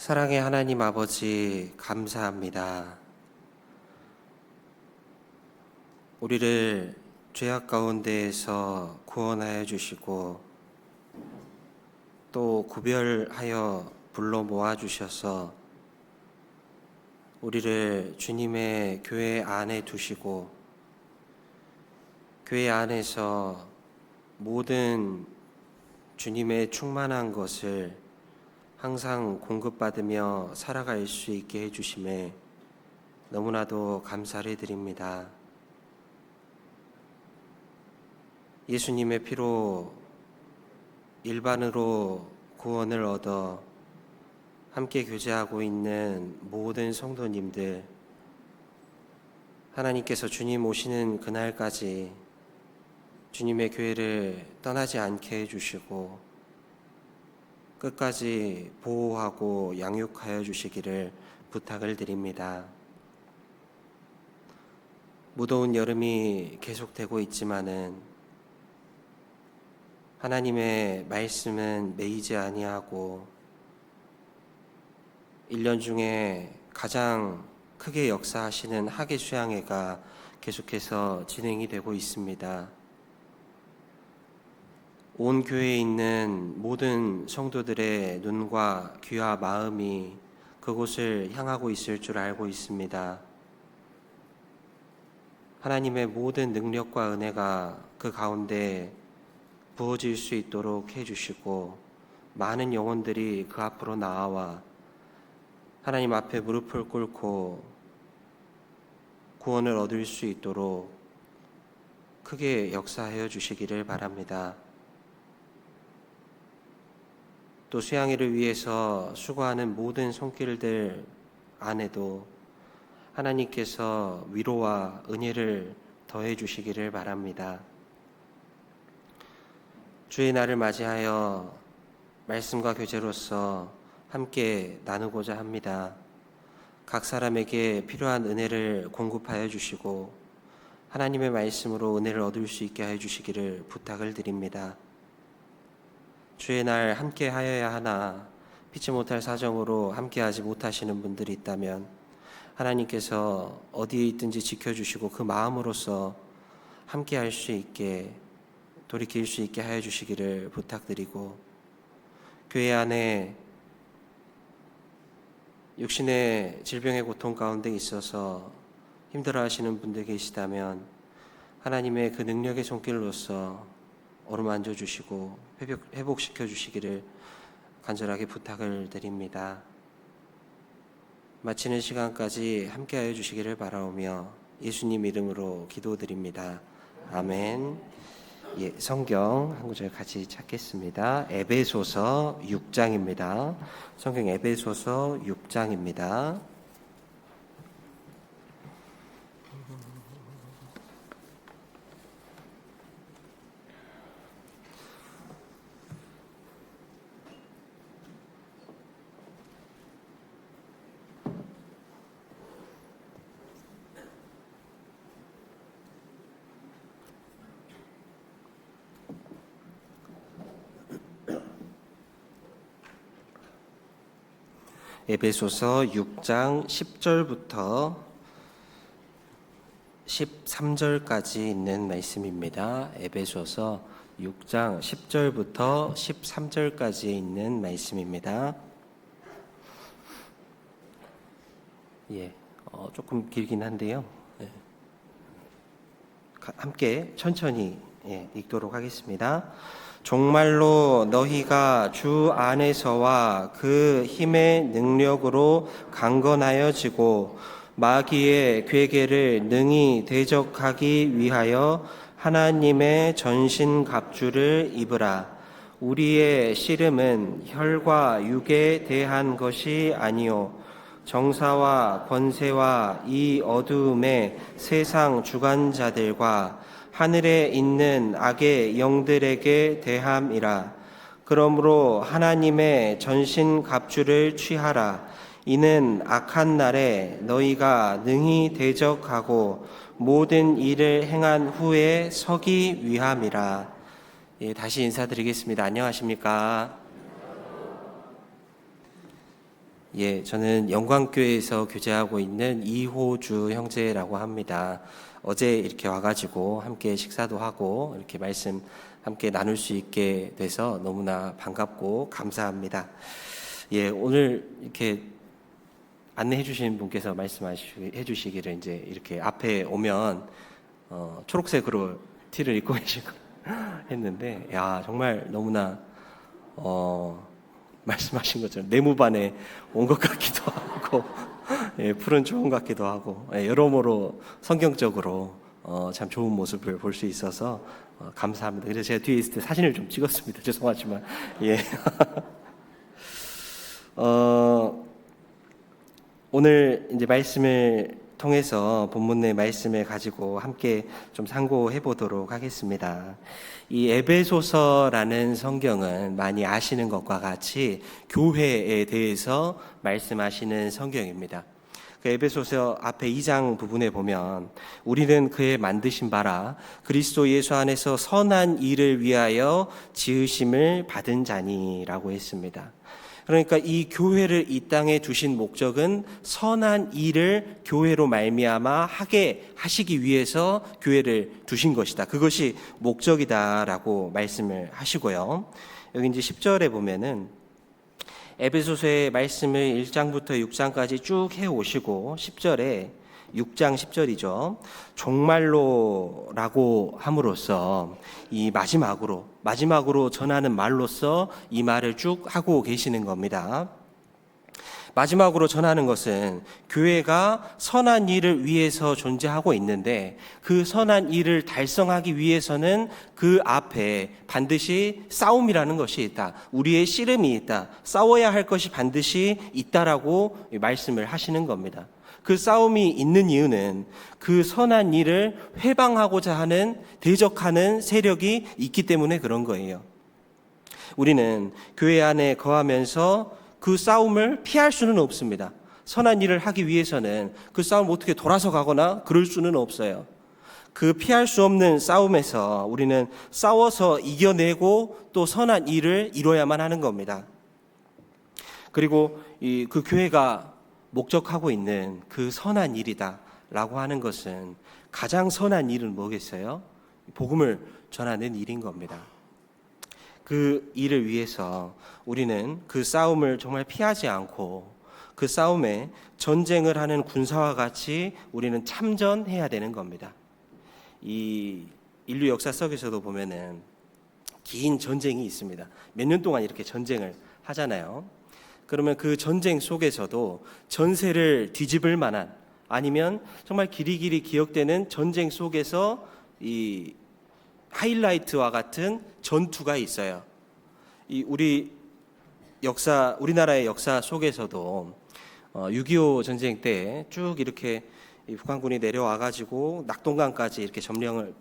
사랑의 하나님 아버지, 감사합니다. 우리를 죄악 가운데에서 구원하여 주시고 또 구별하여 불러 모아 주셔서 우리를 주님의 교회 안에 두시고 교회 안에서 모든 주님의 충만한 것을 항상 공급받으며 살아갈 수 있게 해주심에 너무나도 감사를 드립니다. 예수님의 피로 일반으로 구원을 얻어 함께 교제하고 있는 모든 성도님들, 하나님께서 주님 오시는 그날까지 주님의 교회를 떠나지 않게 해주시고 끝까지 보호하고 양육하여 주시기를 부탁을 드립니다. 무더운 여름이 계속되고 있지만은 하나님의 말씀은 매이지 아니하고 1년 중에 가장 크게 역사하시는 학예 수양회가 계속해서 진행이 되고 있습니다. 온 교회에 있는 모든 성도들의 눈과 귀와 마음이 그곳을 향하고 있을 줄 알고 있습니다. 하나님의 모든 능력과 은혜가 그 가운데 부어질 수 있도록 해주시고 많은 영혼들이 그 앞으로 나와 하나님 앞에 무릎을 꿇고 구원을 얻을 수 있도록 크게 역사하여 주시기를 바랍니다. 또 수양회를 위해서 수고하는 모든 손길들 안에도 하나님께서 위로와 은혜를 더해 주시기를 바랍니다. 주의 날을 맞이하여 말씀과 교제로서 함께 나누고자 합니다. 각 사람에게 필요한 은혜를 공급하여 주시고 하나님의 말씀으로 은혜를 얻을 수 있게 해 주시기를 부탁을 드립니다. 주의 날 함께 하여야 하나 피치 못할 사정으로 함께하지 못하시는 분들이 있다면 하나님께서 어디에 있든지 지켜주시고 그 마음으로서 함께할 수 있게 돌이킬 수 있게 하여 주시기를 부탁드리고, 교회 안에 육신의 질병의 고통 가운데 있어서 힘들어하시는 분들 계시다면 하나님의 그 능력의 손길로서 어루만져 주시고 회복시켜 주시기를 간절하게 부탁을 드립니다. 마치는 시간까지 함께하여 주시기를 바라오며 예수님 이름으로 기도드립니다. 아멘. 성경 한 구절 같이 찾겠습니다. 에베소서 6장입니다. 성경 에베소서 6장입니다. 에베소서 6장 10절부터 13절까지 있는 말씀입니다. 에베소서 6장 10절부터 13절까지 있는 말씀입니다. 조금 길긴 한데요. 함께 천천히 읽도록 하겠습니다. 정말로 너희가 주 안에서와 그 힘의 능력으로 강건하여지고 마귀의 괴계를 능히 대적하기 위하여 하나님의 전신 갑주를 입으라. 우리의 씨름은 혈과 육에 대한 것이 아니요 정사와 권세와 이 어두움의 세상 주관자들과 하늘에 있는 악의 영들에게 대함이라. 그러므로 하나님의 전신 갑주를 취하라. 이는 악한 날에 너희가 능히 대적하고 모든 일을 행한 후에 서기 위함이라. 다시 인사드리겠습니다. 안녕하십니까? 예, 저는 영광교회에서 교제하고 있는 이호주 형제라고 합니다. 어제 이렇게 와가지고 함께 식사도 하고 이렇게 말씀 함께 나눌 수 있게 돼서 너무나 반갑고 감사합니다. 예, 오늘 이렇게 안내해 주신 분께서 말씀해 주시기를 이제 이렇게 앞에 오면 초록색으로 티를 입고 계시고 했는데, 야, 정말 너무나 말씀하신 것처럼 내무반에 온 것 같기도 하고 예, 푸른 초원 같기도 하고 예, 여러모로 성경적으로 참 좋은 모습을 볼 수 있어서 감사합니다. 그래서 제가 뒤에 있을 때 사진을 좀 찍었습니다. 죄송하지만 예. 오늘 이제 말씀을 통해서 본문의 말씀을 가지고 함께 좀 상고해 보도록 하겠습니다. 이 에베소서라는 성경은 많이 아시는 것과 같이 교회에 대해서 말씀하시는 성경입니다. 그 에베소서 앞에 2장 부분에 보면 우리는 그의 만드신 바라 그리스도 예수 안에서 선한 일을 위하여 지으심을 받은 자니라고 했습니다. 그러니까 이 교회를 이 땅에 두신 목적은 선한 일을 교회로 말미암아 하게 하시기 위해서 교회를 두신 것이다. 그것이 목적이다라고 말씀을 하시고요. 여기 이제 10절에 보면은 에베소서의 말씀을 1장부터 6장까지 쭉 해오시고 10절에 6장 10절이죠. 종말로라고 함으로써 이 마지막으로 전하는 말로써 이 말을 쭉 하고 계시는 겁니다. 마지막으로 전하는 것은 교회가 선한 일을 위해서 존재하고 있는데 그 선한 일을 달성하기 위해서는 그 앞에 반드시 싸움이라는 것이 있다. 우리의 씨름이 있다. 싸워야 할 것이 반드시 있다라고 말씀을 하시는 겁니다. 그 싸움이 있는 이유는 그 선한 일을 회방하고자 하는 대적하는 세력이 있기 때문에 그런 거예요. 우리는 교회 안에 거하면서 그 싸움을 피할 수는 없습니다. 선한 일을 하기 위해서는 그 싸움을 어떻게 돌아서 가거나 그럴 수는 없어요. 그 피할 수 없는 싸움에서 우리는 싸워서 이겨내고 또 선한 일을 이뤄야만 하는 겁니다. 그리고 그 교회가 목적하고 있는 그 선한 일이다라고 하는 것은 가장 선한 일은 뭐겠어요? 복음을 전하는 일인 겁니다. 그 일을 위해서 우리는 그 싸움을 정말 피하지 않고 그 싸움에 전쟁을 하는 군사와 같이 우리는 참전해야 되는 겁니다. 이 인류 역사 속에서도 보면은 긴 전쟁이 있습니다. 몇 년 동안 이렇게 전쟁을 하잖아요. 그러면 그 전쟁 속에서도 전세를 뒤집을 만한 아니면 정말 길이길이 기억되는 전쟁 속에서 이 하이라이트와 같은 전투가 있어요. 우리나라의 역사 속에서도 6.25 전쟁 때 쭉 이렇게 북한군이 내려와가지고 낙동강까지 이렇게 점령을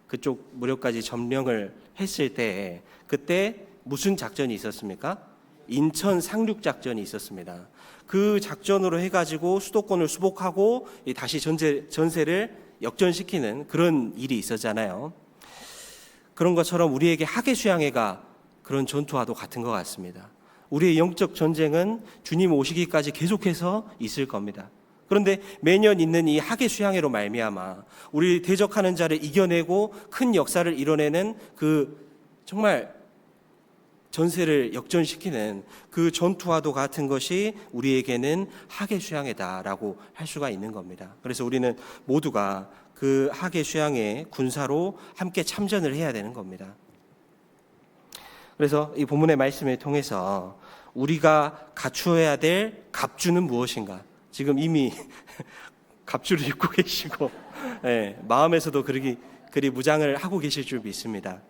그쪽 무렵까지 점령을 했을 때 그때 무슨 작전이 있었습니까? 인천 상륙 작전이 있었습니다. 그 작전으로 해가지고 수도권을 수복하고 다시 전세를 역전시키는 그런 일이 있었잖아요. 그런 것처럼 우리에게 하계수양회가 그런 전투와도 같은 것 같습니다. 우리의 영적 전쟁은 주님 오시기까지 계속해서 있을 겁니다. 그런데 매년 있는 이 하계수양회로 말미암아 우리 대적하는 자를 이겨내고 큰 역사를 이뤄내는 그 정말 전세를 역전시키는 그 전투와도 같은 것이 우리에게는 하계수양회다라고 할 수가 있는 겁니다. 그래서 우리는 모두가 그 하계수양회 군사로 함께 참전을 해야 되는 겁니다. 그래서 이 본문의 말씀을 통해서 우리가 갖추어야 될 갑주는 무엇인가? 지금 이미 갑주를 입고 계시고 마음에서도 그리 무장을 하고 계실 줄 믿습니다.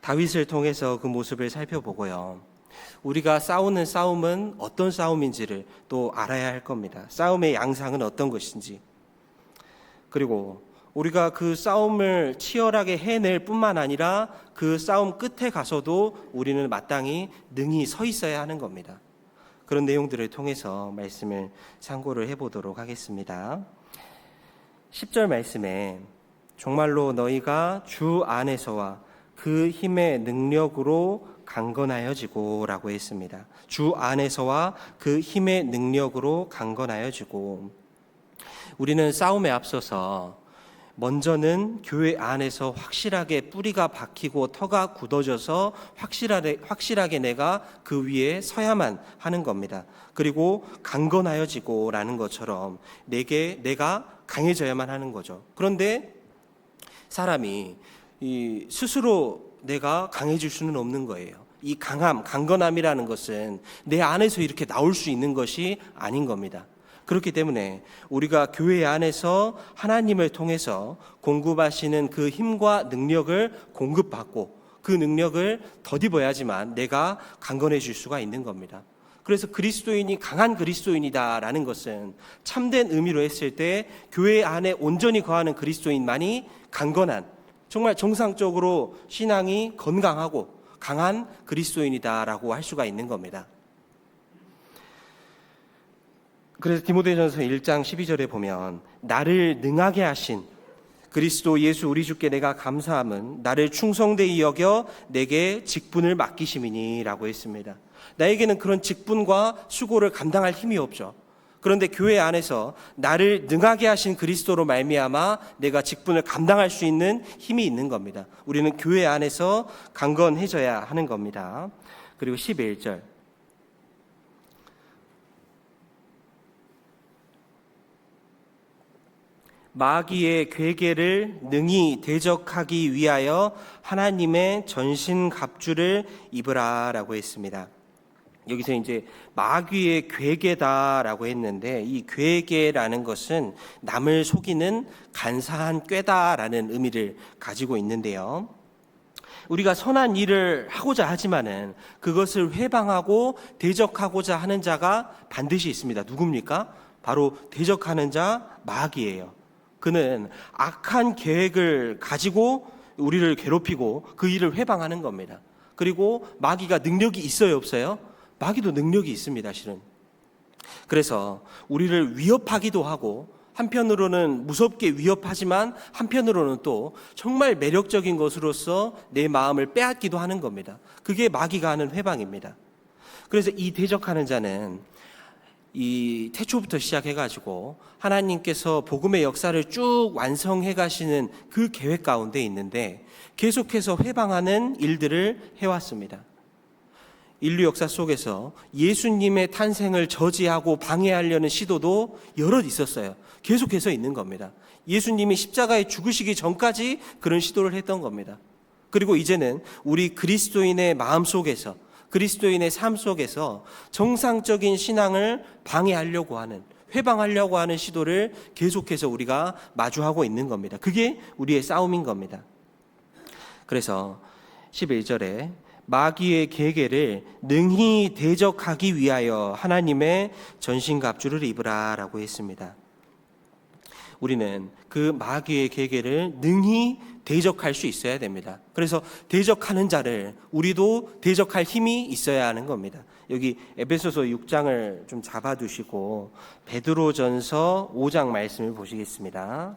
다윗을 통해서 그 모습을 살펴보고요. 우리가 싸우는 싸움은 어떤 싸움인지를 또 알아야 할 겁니다. 싸움의 양상은 어떤 것인지. 그리고 우리가 그 싸움을 치열하게 해낼 뿐만 아니라 그 싸움 끝에 가서도 우리는 마땅히 능히 서 있어야 하는 겁니다. 그런 내용들을 통해서 말씀을 상고를 해보도록 하겠습니다. 10절 말씀에 정말로 너희가 주 안에서와 그 힘의 능력으로 강건하여지고라고 했습니다. 주 안에서와 그 힘의 능력으로 강건하여지고, 우리는 싸움에 앞서서 먼저는 교회 안에서 확실하게 뿌리가 박히고 터가 굳어져서 확실하게 내가 그 위에 서야만 하는 겁니다. 그리고 강건하여지고라는 것처럼 내가 강해져야만 하는 거죠. 그런데 사람이 스스로 내가 강해질 수는 없는 거예요. 이 강건함이라는 것은 내 안에서 이렇게 나올 수 있는 것이 아닌 겁니다. 그렇기 때문에 우리가 교회 안에서 하나님을 통해서 공급하시는 그 힘과 능력을 공급받고 그 능력을 덧입어야지만 내가 강건해질 수가 있는 겁니다. 그래서 그리스도인이 강한 그리스도인이다라는 것은 참된 의미로 했을 때 교회 안에 온전히 거하는 그리스도인만이 강건한, 정말 정상적으로 신앙이 건강하고 강한 그리스도인이다라고 할 수가 있는 겁니다. 그래서 디모데전서 1장 12절에 보면 나를 능하게 하신 그리스도 예수 우리 주께 내가 감사함은 나를 충성되이 여겨 내게 직분을 맡기심이니라고 했습니다. 나에게는 그런 직분과 수고를 감당할 힘이 없죠. 그런데 교회 안에서 나를 능하게 하신 그리스도로 말미암아 내가 직분을 감당할 수 있는 힘이 있는 겁니다. 우리는 교회 안에서 강건해져야 하는 겁니다. 그리고 11절 마귀의 괴계를 능히 대적하기 위하여 하나님의 전신갑주를 입으라라고 했습니다. 여기서 이제 마귀의 괴계다라고 했는데, 이 괴계라는 것은 남을 속이는 간사한 꾀다라는 의미를 가지고 있는데요. 우리가 선한 일을 하고자 하지만은 그것을 회방하고 대적하고자 하는 자가 반드시 있습니다. 누굽니까? 바로 대적하는 자 마귀예요. 그는 악한 계획을 가지고 우리를 괴롭히고 그 일을 회방하는 겁니다. 그리고 마귀가 능력이 있어요, 없어요? 마귀도 능력이 있습니다, 실은. 그래서 우리를 위협하기도 하고, 한편으로는 무섭게 위협하지만 한편으로는 또 정말 매력적인 것으로서 내 마음을 빼앗기도 하는 겁니다. 그게 마귀가 하는 회방입니다. 그래서 이 대적하는 자는 이 태초부터 시작해가지고 하나님께서 복음의 역사를 쭉 완성해 가시는 그 계획 가운데 있는데 계속해서 회방하는 일들을 해왔습니다. 인류 역사 속에서 예수님의 탄생을 저지하고 방해하려는 시도도 여럿 있었어요. 계속해서 있는 겁니다. 예수님이 십자가에 죽으시기 전까지 그런 시도를 했던 겁니다. 그리고 이제는 우리 그리스도인의 마음 속에서, 그리스도인의 삶 속에서 정상적인 신앙을 방해하려고 하는, 회방하려고 하는 시도를 계속해서 우리가 마주하고 있는 겁니다. 그게 우리의 싸움인 겁니다. 그래서 11절에 마귀의 계계를 능히 대적하기 위하여 하나님의 전신갑주를 입으라라고 했습니다. 우리는 그 마귀의 계계를 능히 대적할 수 있어야 됩니다. 그래서 대적하는 자를 우리도 대적할 힘이 있어야 하는 겁니다. 여기 에베소서 6장을 좀 잡아두시고 베드로전서 5장 말씀을 보시겠습니다.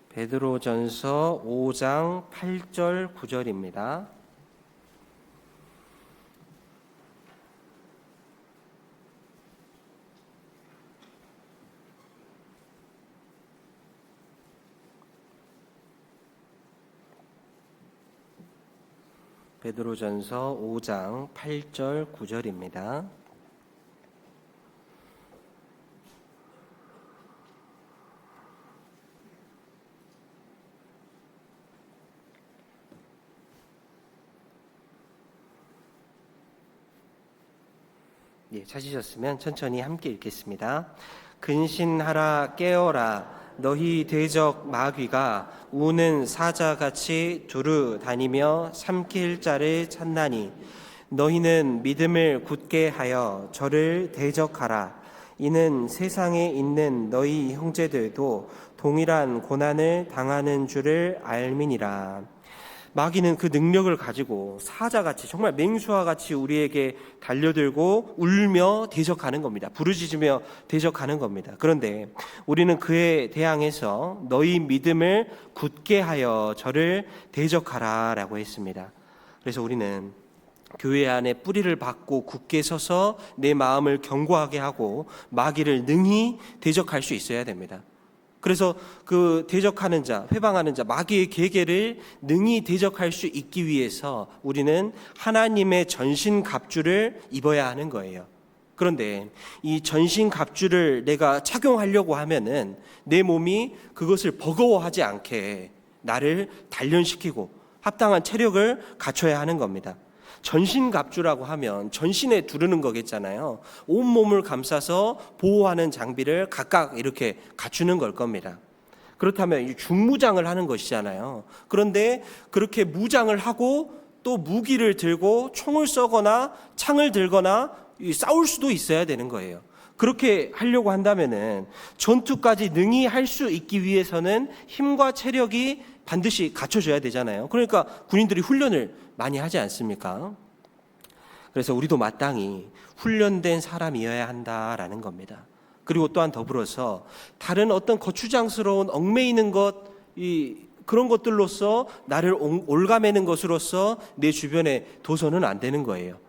베드로전서 5장 8절 9절입니다. 베드로전서 5장 8절 9절입니다. 예, 찾으셨으면 천천히 함께 읽겠습니다. 근신하라 깨어라 너희 대적 마귀가 우는 사자같이 두루 다니며 삼킬 자를 찾나니 너희는 믿음을 굳게 하여 저를 대적하라. 이는 세상에 있는 너희 형제들도 동일한 고난을 당하는 줄을 알미니라. 마귀는 그 능력을 가지고 사자같이 정말 맹수와 같이 우리에게 달려들고 울며 대적하는 겁니다. 부르짖으며 대적하는 겁니다. 그런데 우리는 그에 대항해서 너희 믿음을 굳게 하여 저를 대적하라 라고 했습니다. 그래서 우리는 교회 안에 뿌리를 박고 굳게 서서 내 마음을 견고하게 하고 마귀를 능히 대적할 수 있어야 됩니다. 그래서 그 대적하는 자, 회방하는 자, 마귀의 계계를 능히 대적할 수 있기 위해서 우리는 하나님의 전신갑주를 입어야 하는 거예요. 그런데 이 전신갑주를 내가 착용하려고 하면은 내 몸이 그것을 버거워하지 않게 나를 단련시키고 합당한 체력을 갖춰야 하는 겁니다. 전신갑주라고 하면 전신에 두르는 거겠잖아요. 온몸을 감싸서 보호하는 장비를 각각 이렇게 갖추는 걸 겁니다. 그렇다면 중무장을 하는 것이잖아요. 그런데 그렇게 무장을 하고 또 무기를 들고 총을 쏘거나 창을 들거나 싸울 수도 있어야 되는 거예요. 그렇게 하려고 한다면은 전투까지 능히 할 수 있기 위해서는 힘과 체력이 반드시 갖춰져야 되잖아요. 그러니까 군인들이 훈련을 많이 하지 않습니까? 그래서 우리도 마땅히 훈련된 사람이어야 한다라는 겁니다. 그리고 또한 더불어서 다른 어떤 거추장스러운 얽매이는 것, 그런 것들로서 나를 올가매는 것으로서 내 주변에 둬서는 안 되는 거예요.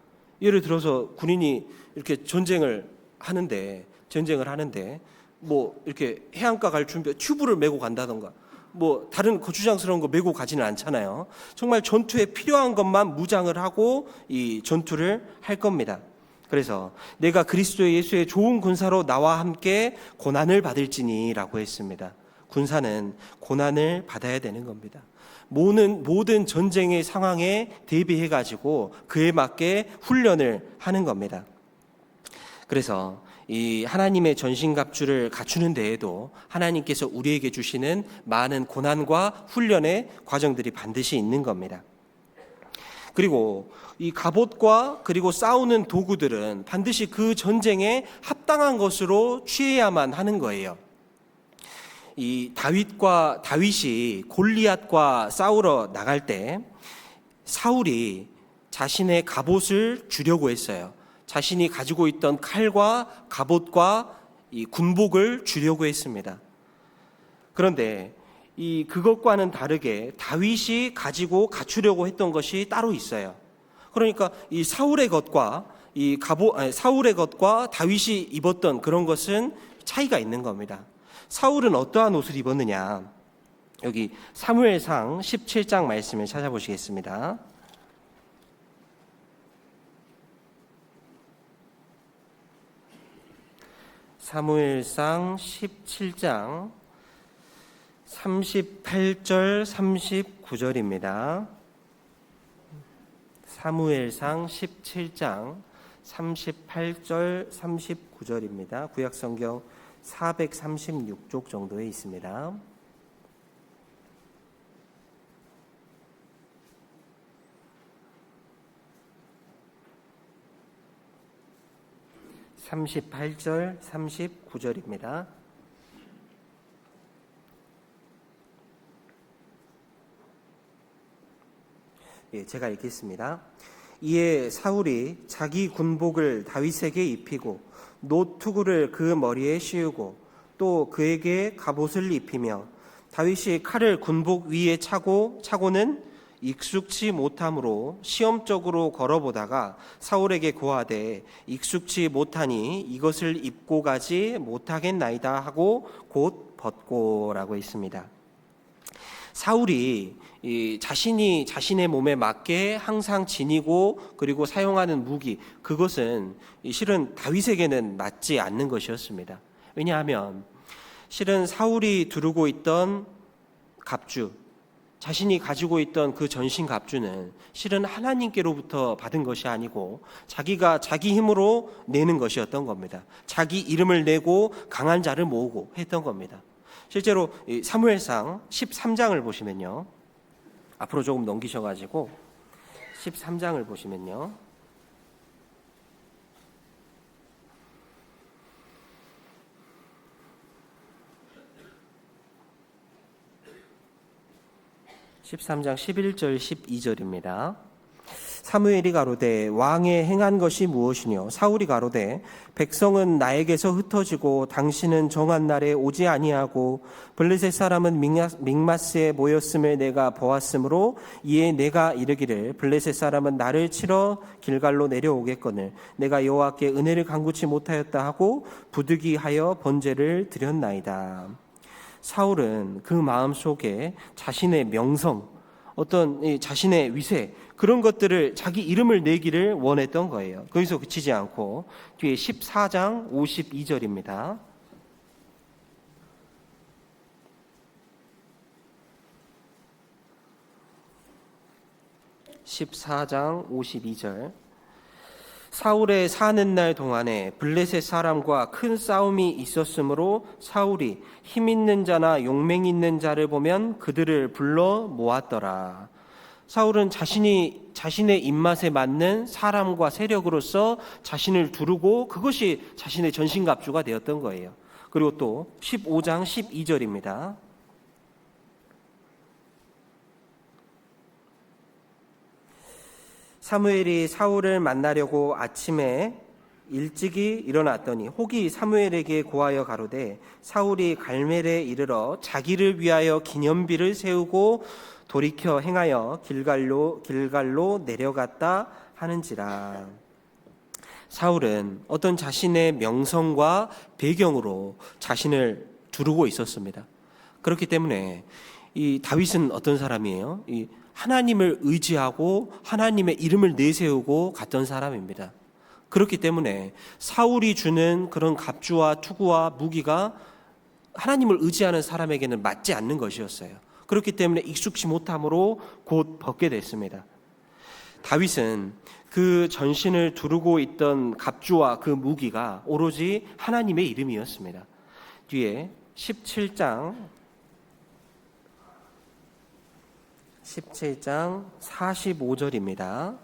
예를 들어서 군인이 이렇게 전쟁을 하는데 뭐 이렇게 해안가 갈 준비 튜브를 메고 간다던가 뭐 다른 거추장스러운 거 메고 가지는 않잖아요. 정말 전투에 필요한 것만 무장을 하고 이 전투를 할 겁니다. 그래서 내가 그리스도 예수의 좋은 군사로 나와 함께 고난을 받을지니라고 했습니다. 군사는 고난을 받아야 되는 겁니다. 모든 전쟁의 상황에 대비해 가지고 그에 맞게 훈련을 하는 겁니다. 그래서 이 하나님의 전신갑주를 갖추는 데에도 하나님께서 우리에게 주시는 많은 고난과 훈련의 과정들이 반드시 있는 겁니다. 그리고 이 갑옷과 그리고 싸우는 도구들은 반드시 그 전쟁에 합당한 것으로 취해야만 하는 거예요. 이 다윗이 골리앗과 싸우러 나갈 때 사울이 자신의 갑옷을 주려고 했어요. 자신이 가지고 있던 칼과 갑옷과 이 군복을 주려고 했습니다. 그런데 그것과는 다르게 다윗이 가지고 갖추려고 했던 것이 따로 있어요. 그러니까 이 사울의 것과 사울의 것과 다윗이 입었던 그런 것은 차이가 있는 겁니다. 사울은 어떠한 옷을 입었느냐? 여기 사무엘상 17장 말씀을 찾아보시겠습니다. 사무엘상 17장 38절 39절입니다. 사무엘상 17장 38절 39절입니다. 구약성경 436쪽 정도에 있습니다. (38절) (39절입니다) 예, 제가 읽겠습니다. 이에 사울이 자기 군복을 다윗에게 입히고 노투구를 그 머리에 씌우고 또 그에게 갑옷을 입히며 다윗이 칼을 군복 위에 차고는 익숙치 못함으로 시험적으로 걸어보다가 사울에게 고하되 익숙치 못하니 이것을 입고 가지 못하겠나이다 하고 곧 벗고라고 있습니다. 사울이 자신이 자신의 몸에 맞게 항상 지니고 그리고 사용하는 무기, 그것은 실은 다윗에게는 맞지 않는 것이었습니다. 왜냐하면 실은 사울이 두르고 있던 갑주, 자신이 가지고 있던 그 전신 갑주는 실은 하나님께로부터 받은 것이 아니고 자기가 자기 힘으로 내는 것이었던 겁니다. 자기 이름을 내고 강한 자를 모으고 했던 겁니다. 실제로 사무엘상 13장을 보시면요, 앞으로 조금 넘기셔가지고 13장을 보시면요, 13장 11절 12절입니다. 사무엘이 가로되 왕의 행한 것이 무엇이뇨? 사울이 가로되 백성은 나에게서 흩어지고 당신은 정한 날에 오지 아니하고 블레셋 사람은 믹마스에 모였음을 내가 보았으므로 이에 내가 이르기를 블레셋 사람은 나를 치러 길갈로 내려오겠거늘 내가 여호와께 은혜를 간구치 못하였다 하고 부득이하여 번제를 드렸나이다. 사울은 그 마음속에 자신의 명성, 어떤 자신의 위세, 그런 것들을 자기 이름을 내기를 원했던 거예요. 거기서 그치지 않고 뒤에 14장 52절입니다. (14장 52절) 사울의 사는 날 동안에 블레셋 사람과 큰 싸움이 있었으므로 사울이 힘 있는 자나 용맹 있는 자를 보면 그들을 불러 모았더라. 사울은 자신의 입맛에 맞는 사람과 세력으로서 자신을 두르고 그것이 자신의 전신갑주가 되었던 거예요. 그리고 또 15장 12절입니다. 사무엘이 사울을 만나려고 아침에 일찍이 일어났더니 혹이 사무엘에게 고하여 가로되 사울이 갈멜에 이르러 자기를 위하여 기념비를 세우고 돌이켜 행하여 길갈로 내려갔다 하는지라. 사울은 어떤 자신의 명성과 배경으로 자신을 두르고 있었습니다. 그렇기 때문에 이 다윗은 어떤 사람이에요? 이 하나님을 의지하고 하나님의 이름을 내세우고 갔던 사람입니다. 그렇기 때문에 사울이 주는 그런 갑주와 투구와 무기가 하나님을 의지하는 사람에게는 맞지 않는 것이었어요. 그렇기 때문에 익숙치 못함으로 곧 벗게 됐습니다. 다윗은 그 전신을 두르고 있던 갑주와 그 무기가 오로지 하나님의 이름이었습니다. 뒤에 17장 45절입니다.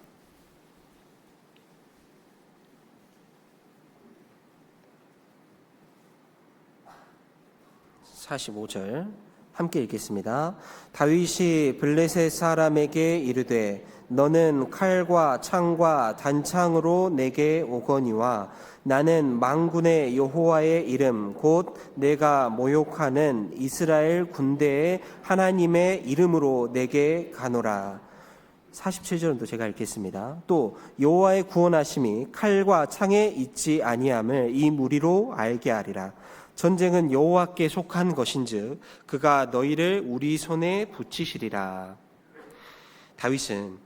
(45절) 함께 읽겠습니다. 다윗이 블레셋 사람에게 이르되 너는 칼과 창과 단창으로 내게 오거니와 나는 만군의 여호와의 이름 곧 내가 모욕하는 이스라엘 군대의 하나님의 이름으로 내게 가노라. 47절도 제가 읽겠습니다. 또 여호와의 구원하심이 칼과 창에 있지 아니함을 이 무리로 알게 하리라. 전쟁은 여호와께 속한 것인즉 그가 너희를 우리 손에 붙이시리라. 다윗은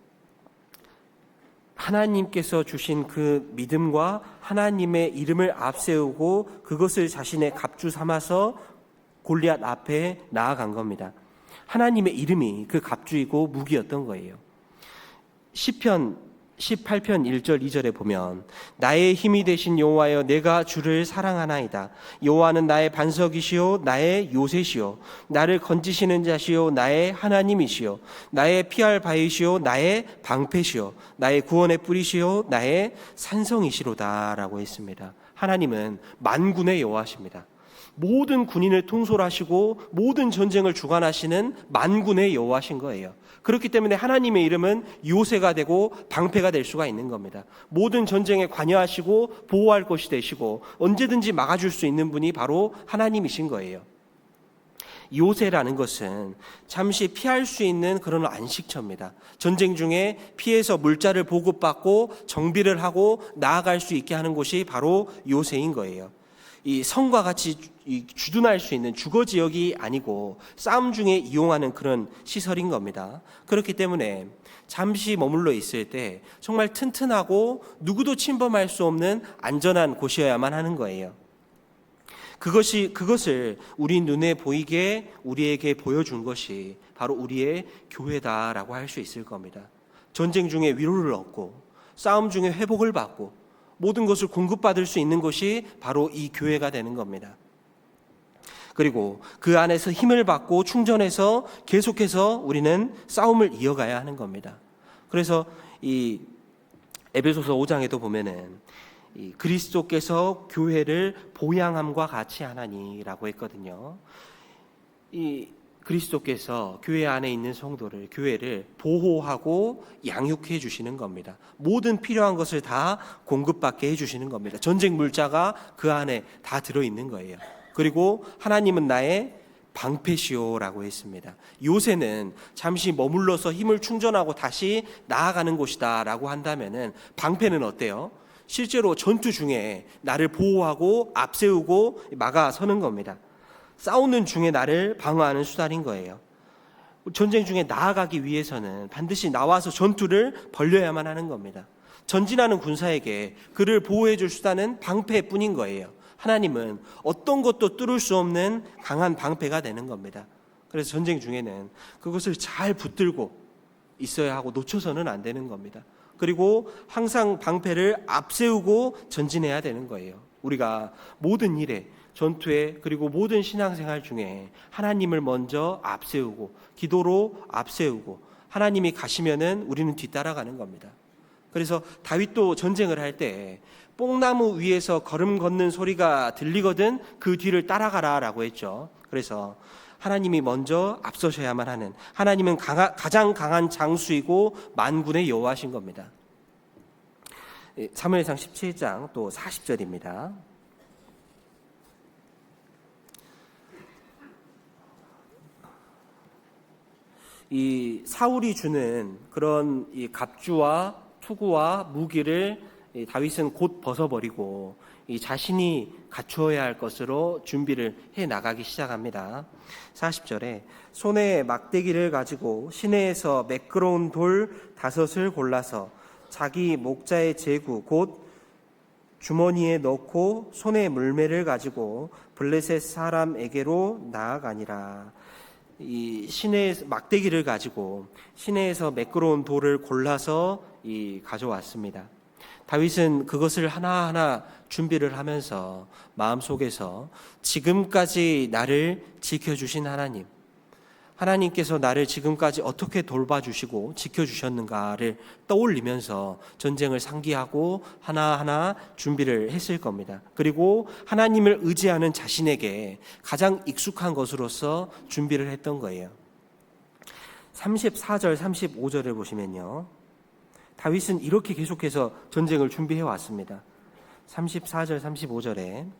하나님께서 주신 그 믿음과 하나님의 이름을 앞세우고 그것을 자신의 갑주 삼아서 골리앗 앞에 나아간 겁니다. 하나님의 이름이 그 갑주이고 무기였던 거예요. 시편 18편 1절 2절에 보면 나의 힘이 되신 여호와여 내가 주를 사랑하나이다. 여호와는 나의 반석이시요 나의 요새시요 나를 건지시는 자시요 나의 하나님이시요 나의 피할 바위시요 나의 방패시요 나의 구원의 뿌리시요 나의 산성이시로다 라고 했습니다. 하나님은 만군의 여호와십니다. 모든 군인을 통솔하시고 모든 전쟁을 주관하시는 만군의 여호와신 거예요. 그렇기 때문에 하나님의 이름은 요새가 되고 방패가 될 수가 있는 겁니다. 모든 전쟁에 관여하시고 보호할 것이 되시고 언제든지 막아줄 수 있는 분이 바로 하나님이신 거예요. 요새라는 것은 잠시 피할 수 있는 그런 안식처입니다. 전쟁 중에 피해서 물자를 보급받고 정비를 하고 나아갈 수 있게 하는 곳이 바로 요새인 거예요. 이 성과 같이 주둔할 수 있는 주거 지역이 아니고 싸움 중에 이용하는 그런 시설인 겁니다. 그렇기 때문에 잠시 머물러 있을 때 정말 튼튼하고 누구도 침범할 수 없는 안전한 곳이어야만 하는 거예요. 그것을 우리 눈에 보이게 우리에게 보여준 것이 바로 우리의 교회다라고 할 수 있을 겁니다. 전쟁 중에 위로를 얻고 싸움 중에 회복을 받고 모든 것을 공급받을 수 있는 것이 바로 이 교회가 되는 겁니다. 그리고 그 안에서 힘을 받고 충전해서 계속해서 우리는 싸움을 이어가야 하는 겁니다. 그래서 이 에베소서 5장에도 보면은 이 그리스도께서 교회를 보양함과 같이 하나니라고 했거든요. 그리스도께서 교회 안에 있는 성도를, 교회를 보호하고 양육해 주시는 겁니다. 모든 필요한 것을 다 공급받게 해주시는 겁니다. 전쟁 물자가 그 안에 다 들어있는 거예요. 그리고 하나님은 나의 방패시오라고 했습니다. 요새는 잠시 머물러서 힘을 충전하고 다시 나아가는 곳이다 라고 한다면은, 방패는 어때요? 실제로 전투 중에 나를 보호하고 앞세우고 막아서는 겁니다. 싸우는 중에 나를 방어하는 수단인 거예요. 전쟁 중에 나아가기 위해서는 반드시 나와서 전투를 벌려야만 하는 겁니다. 전진하는 군사에게 그를 보호해 줄 수단은 방패뿐인 거예요. 하나님은 어떤 것도 뚫을 수 없는 강한 방패가 되는 겁니다. 그래서 전쟁 중에는 그것을 잘 붙들고 있어야 하고 놓쳐서는 안 되는 겁니다. 그리고 항상 방패를 앞세우고 전진해야 되는 거예요. 우리가 모든 일에, 전투에, 그리고 모든 신앙생활 중에 하나님을 먼저 앞세우고 기도로 앞세우고 하나님이 가시면은 우리는 뒤따라가는 겁니다. 그래서 다윗도 전쟁을 할 때 뽕나무 위에서 걸음 걷는 소리가 들리거든 그 뒤를 따라가라 라고 했죠. 그래서 하나님이 먼저 앞서셔야만 하는, 하나님은 가장 강한 장수이고 만군의 여호와신 겁니다. 사무엘상 17장 또 40절입니다. 이 사울이 주는 그런 이 갑주와 투구와 무기를 다윗은 곧 벗어버리고 이 자신이 갖추어야 할 것으로 준비를 해 나가기 시작합니다. 40절에 손에 막대기를 가지고 시내에서 매끄러운 돌 5을 골라서 자기 목자의 제구 곧 주머니에 넣고 손에 물매를 가지고 블레셋 사람에게로 나아가니라. 이 시내에서 막대기를 가지고 시내에서 매끄러운 돌을 골라서 가져왔습니다. 다윗은 그것을 하나하나 준비를 하면서 마음속에서 지금까지 나를 지켜주신 하나님, 하나님께서 나를 지금까지 어떻게 돌봐주시고 지켜주셨는가를 떠올리면서 전쟁을 상기하고 하나하나 준비를 했을 겁니다. 그리고 하나님을 의지하는 자신에게 가장 익숙한 것으로서 준비를 했던 거예요. 34절, 35절을 보시면요, 다윗은 이렇게 계속해서 전쟁을 준비해 왔습니다. 34절, 35절에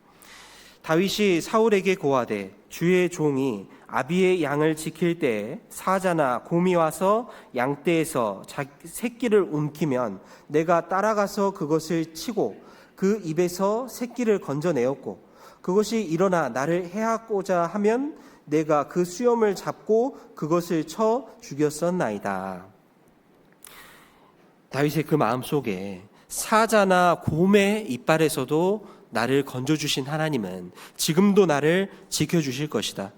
다윗이 사울에게 고하되 주의 종이 아비의 양을 지킬 때에 사자나 곰이 와서 양떼에서 새끼를 움키면 내가 따라가서 그것을 치고 그 입에서 새끼를 건져내었고 그것이 일어나 나를 해하고자 하면 내가 그 수염을 잡고 그것을 쳐 죽였었나이다. 다윗의 그 마음속에 사자나 곰의 이빨에서도 나를 건져주신 하나님은 지금도 나를 지켜주실 것이다.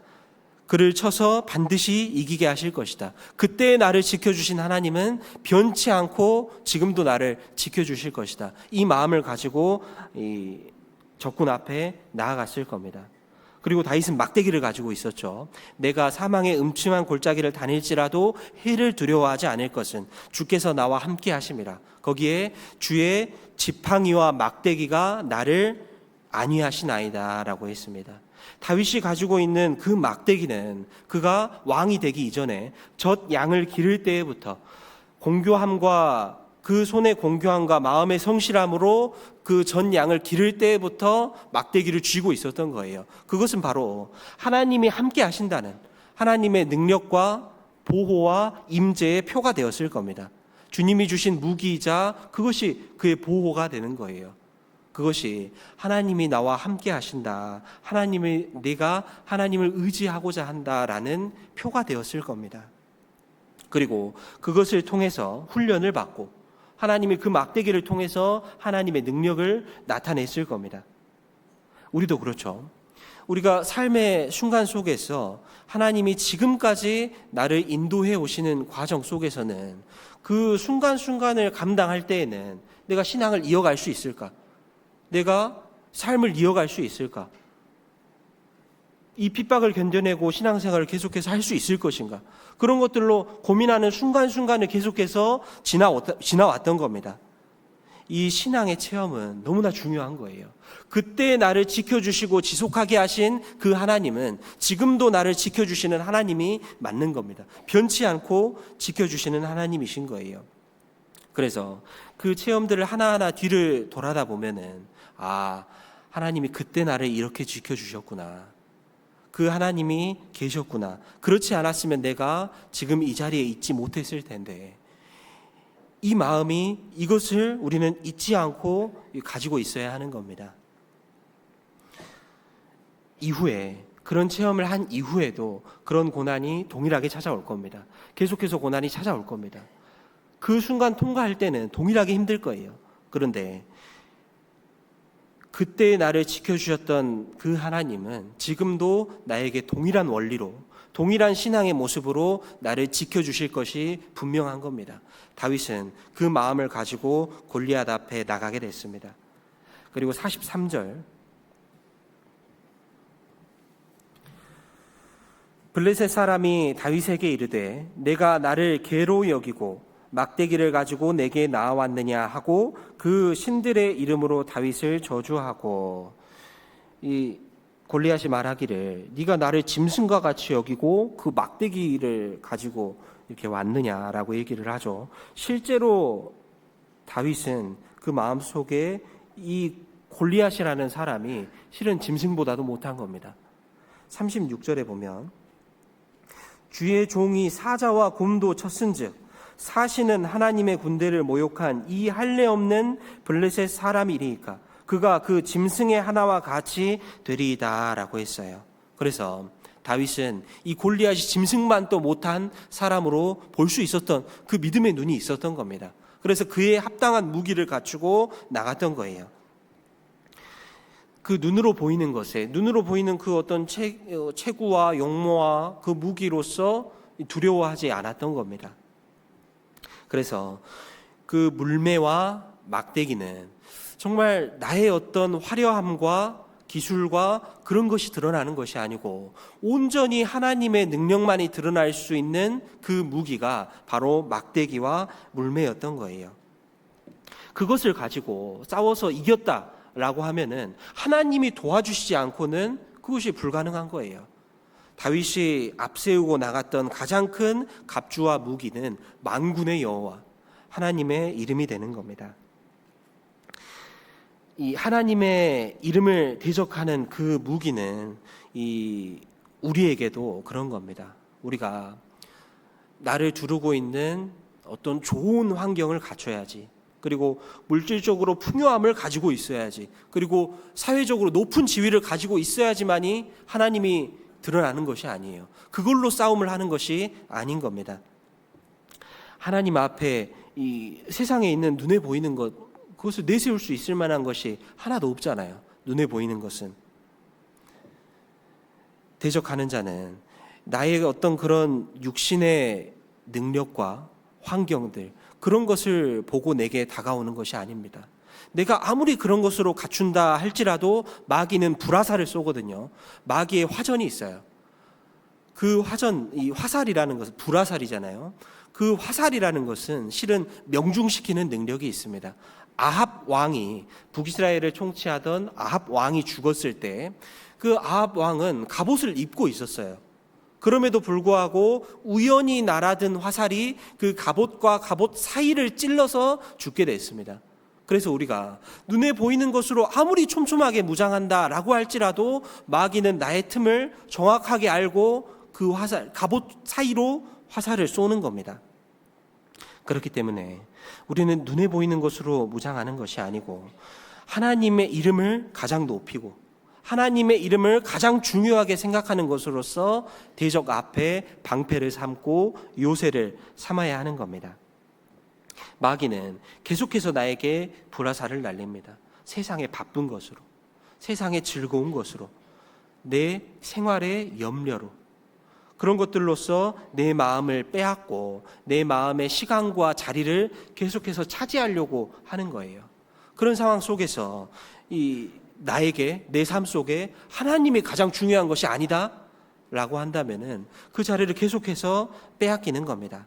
그를 쳐서 반드시 이기게 하실 것이다. 그때 나를 지켜주신 하나님은 변치 않고 지금도 나를 지켜주실 것이다. 이 마음을 가지고 이 적군 앞에 나아갔을 겁니다. 그리고 다윗은 막대기를 가지고 있었죠. 내가 사망의 음침한 골짜기를 다닐지라도 해를 두려워하지 않을 것은 주께서 나와 함께 하심이라. 거기에 주의 지팡이와 막대기가 나를 안위하시나이다 라고 했습니다. 다윗이 가지고 있는 그 막대기는 그가 왕이 되기 이전에 젖 양을 기를 때부터 공교함과 그 손의 공교함과 마음의 성실함으로 그 전 양을 기를 때부터 막대기를 쥐고 있었던 거예요. 그것은 바로 하나님이 함께 하신다는 하나님의 능력과 보호와 임재의 표가 되었을 겁니다. 주님이 주신 무기이자 그것이 그의 보호가 되는 거예요. 그것이 하나님이 나와 함께 하신다, 내가 하나님을 의지하고자 한다라는 표가 되었을 겁니다. 그리고 그것을 통해서 훈련을 받고 하나님이 그 막대기를 통해서 하나님의 능력을 나타냈을 겁니다. 우리도 그렇죠. 우리가 삶의 순간 속에서 하나님이 지금까지 나를 인도해 오시는 과정 속에서는 그 순간순간을 감당할 때에는 내가 신앙을 이어갈 수 있을까? 내가 삶을 이어갈 수 있을까? 이 핍박을 견뎌내고 신앙생활을 계속해서 할 수 있을 것인가? 그런 것들로 고민하는 순간순간을 계속해서 지나왔던 겁니다. 이 신앙의 체험은 너무나 중요한 거예요. 그때 나를 지켜주시고 지속하게 하신 그 하나님은 지금도 나를 지켜주시는 하나님이 맞는 겁니다. 변치 않고 지켜주시는 하나님이신 거예요. 그래서 그 체험들을 하나하나 뒤를 돌아다 보면은 하나님이 그때 나를 이렇게 지켜주셨구나. 그 하나님이 계셨구나. 그렇지 않았으면 내가 지금 이 자리에 있지 못했을 텐데, 이 마음이, 이것을 우리는 잊지 않고 가지고 있어야 하는 겁니다. 이후에, 그런 체험을 한 이후에도 그런 고난이 동일하게 찾아올 겁니다. 계속해서 고난이 찾아올 겁니다. 그 순간 통과할 때는 동일하게 힘들 거예요. 그런데 그때 나를 지켜주셨던 그 하나님은 지금도 나에게 동일한 원리로, 동일한 신앙의 모습으로 나를 지켜주실 것이 분명한 겁니다. 다윗은 그 마음을 가지고 골리앗 앞에 나가게 됐습니다. 그리고 43절, 블레셋 사람이 다윗에게 이르되 내가 나를 개로 여기고 막대기를 가지고 내게 나아왔느냐 하고 그 신들의 이름으로 다윗을 저주하고, 이 골리앗이 말하기를 네가 나를 짐승과 같이 여기고 그 막대기를 가지고 이렇게 왔느냐라고 얘기를 하죠. 실제로 다윗은 그 마음속에 이 골리앗이라는 사람이 실은 짐승보다도 못한 겁니다. 36절에 보면 주의 종이 사자와 곰도 쳤은즉 사시는 하나님의 군대를 모욕한 이 할례 없는 블레셋 사람이리이까 그가 그 짐승의 하나와 같이 되리이다 라고 했어요. 그래서 다윗은 이 골리앗이 짐승만 또 못한 사람으로 볼 수 있었던 그 믿음의 눈이 있었던 겁니다. 그래서 그에 합당한 무기를 갖추고 나갔던 거예요. 그 눈으로 보이는 것에, 눈으로 보이는 그 어떤 체구와 용모와 그 무기로서 두려워하지 않았던 겁니다. 그래서 그 물매와 막대기는 정말 나의 어떤 화려함과 기술과 그런 것이 드러나는 것이 아니고 온전히 하나님의 능력만이 드러날 수 있는 그 무기가 바로 막대기와 물매였던 거예요. 그것을 가지고 싸워서 이겼다라고 하면은 하나님이 도와주시지 않고는 그것이 불가능한 거예요. 다윗이 앞세우고 나갔던 가장 큰 갑주와 무기는 만군의 여호와 하나님의 이름이 되는 겁니다. 이 하나님의 이름을 대적하는 그 무기는 우리에게도 그런 겁니다. 우리가 나를 두르고 있는 어떤 좋은 환경을 갖춰야지, 그리고 물질적으로 풍요함을 가지고 있어야지, 그리고 사회적으로 높은 지위를 가지고 있어야지만이 하나님이 드러나는 것이 아니에요. 그걸로 싸움을 하는 것이 아닌 겁니다. 하나님 앞에 이 세상에 있는 눈에 보이는 것, 그것을 내세울 수 있을 만한 것이 하나도 없잖아요. 눈에 보이는 것은. 대적하는 자는 나의 어떤 그런 육신의 능력과 환경들, 그런 것을 보고 내게 다가오는 것이 아닙니다. 내가 아무리 그런 것으로 갖춘다 할지라도 마귀는 불화살을 쏘거든요. 마귀의 화전이 있어요. 그 화전, 이 화살이라는 것은 불화살이잖아요. 그 화살이라는 것은 실은 명중시키는 능력이 있습니다. 아합 왕이, 북이스라엘을 통치하던 아합 왕이 죽었을 때 그 아합 왕은 갑옷을 입고 있었어요. 그럼에도 불구하고 우연히 날아든 화살이 그 갑옷과 갑옷 사이를 찔러서 죽게 됐습니다. 그래서 우리가 눈에 보이는 것으로 아무리 촘촘하게 무장한다라고 할지라도 마귀는 나의 틈을 정확하게 알고 그 화살, 갑옷 사이로 화살을 쏘는 겁니다. 그렇기 때문에 우리는 눈에 보이는 것으로 무장하는 것이 아니고 하나님의 이름을 가장 높이고 하나님의 이름을 가장 중요하게 생각하는 것으로서 대적 앞에 방패를 삼고 요새를 삼아야 하는 겁니다. 마귀는 계속해서 나에게 불화살을 날립니다. 세상의 바쁜 것으로, 세상의 즐거운 것으로, 내 생활의 염려로, 그런 것들로서 내 마음을 빼앗고 내 마음의 시간과 자리를 계속해서 차지하려고 하는 거예요. 그런 상황 속에서 나에게, 내 삶 속에 하나님이 가장 중요한 것이 아니다 라고 한다면은 그 자리를 계속해서 빼앗기는 겁니다.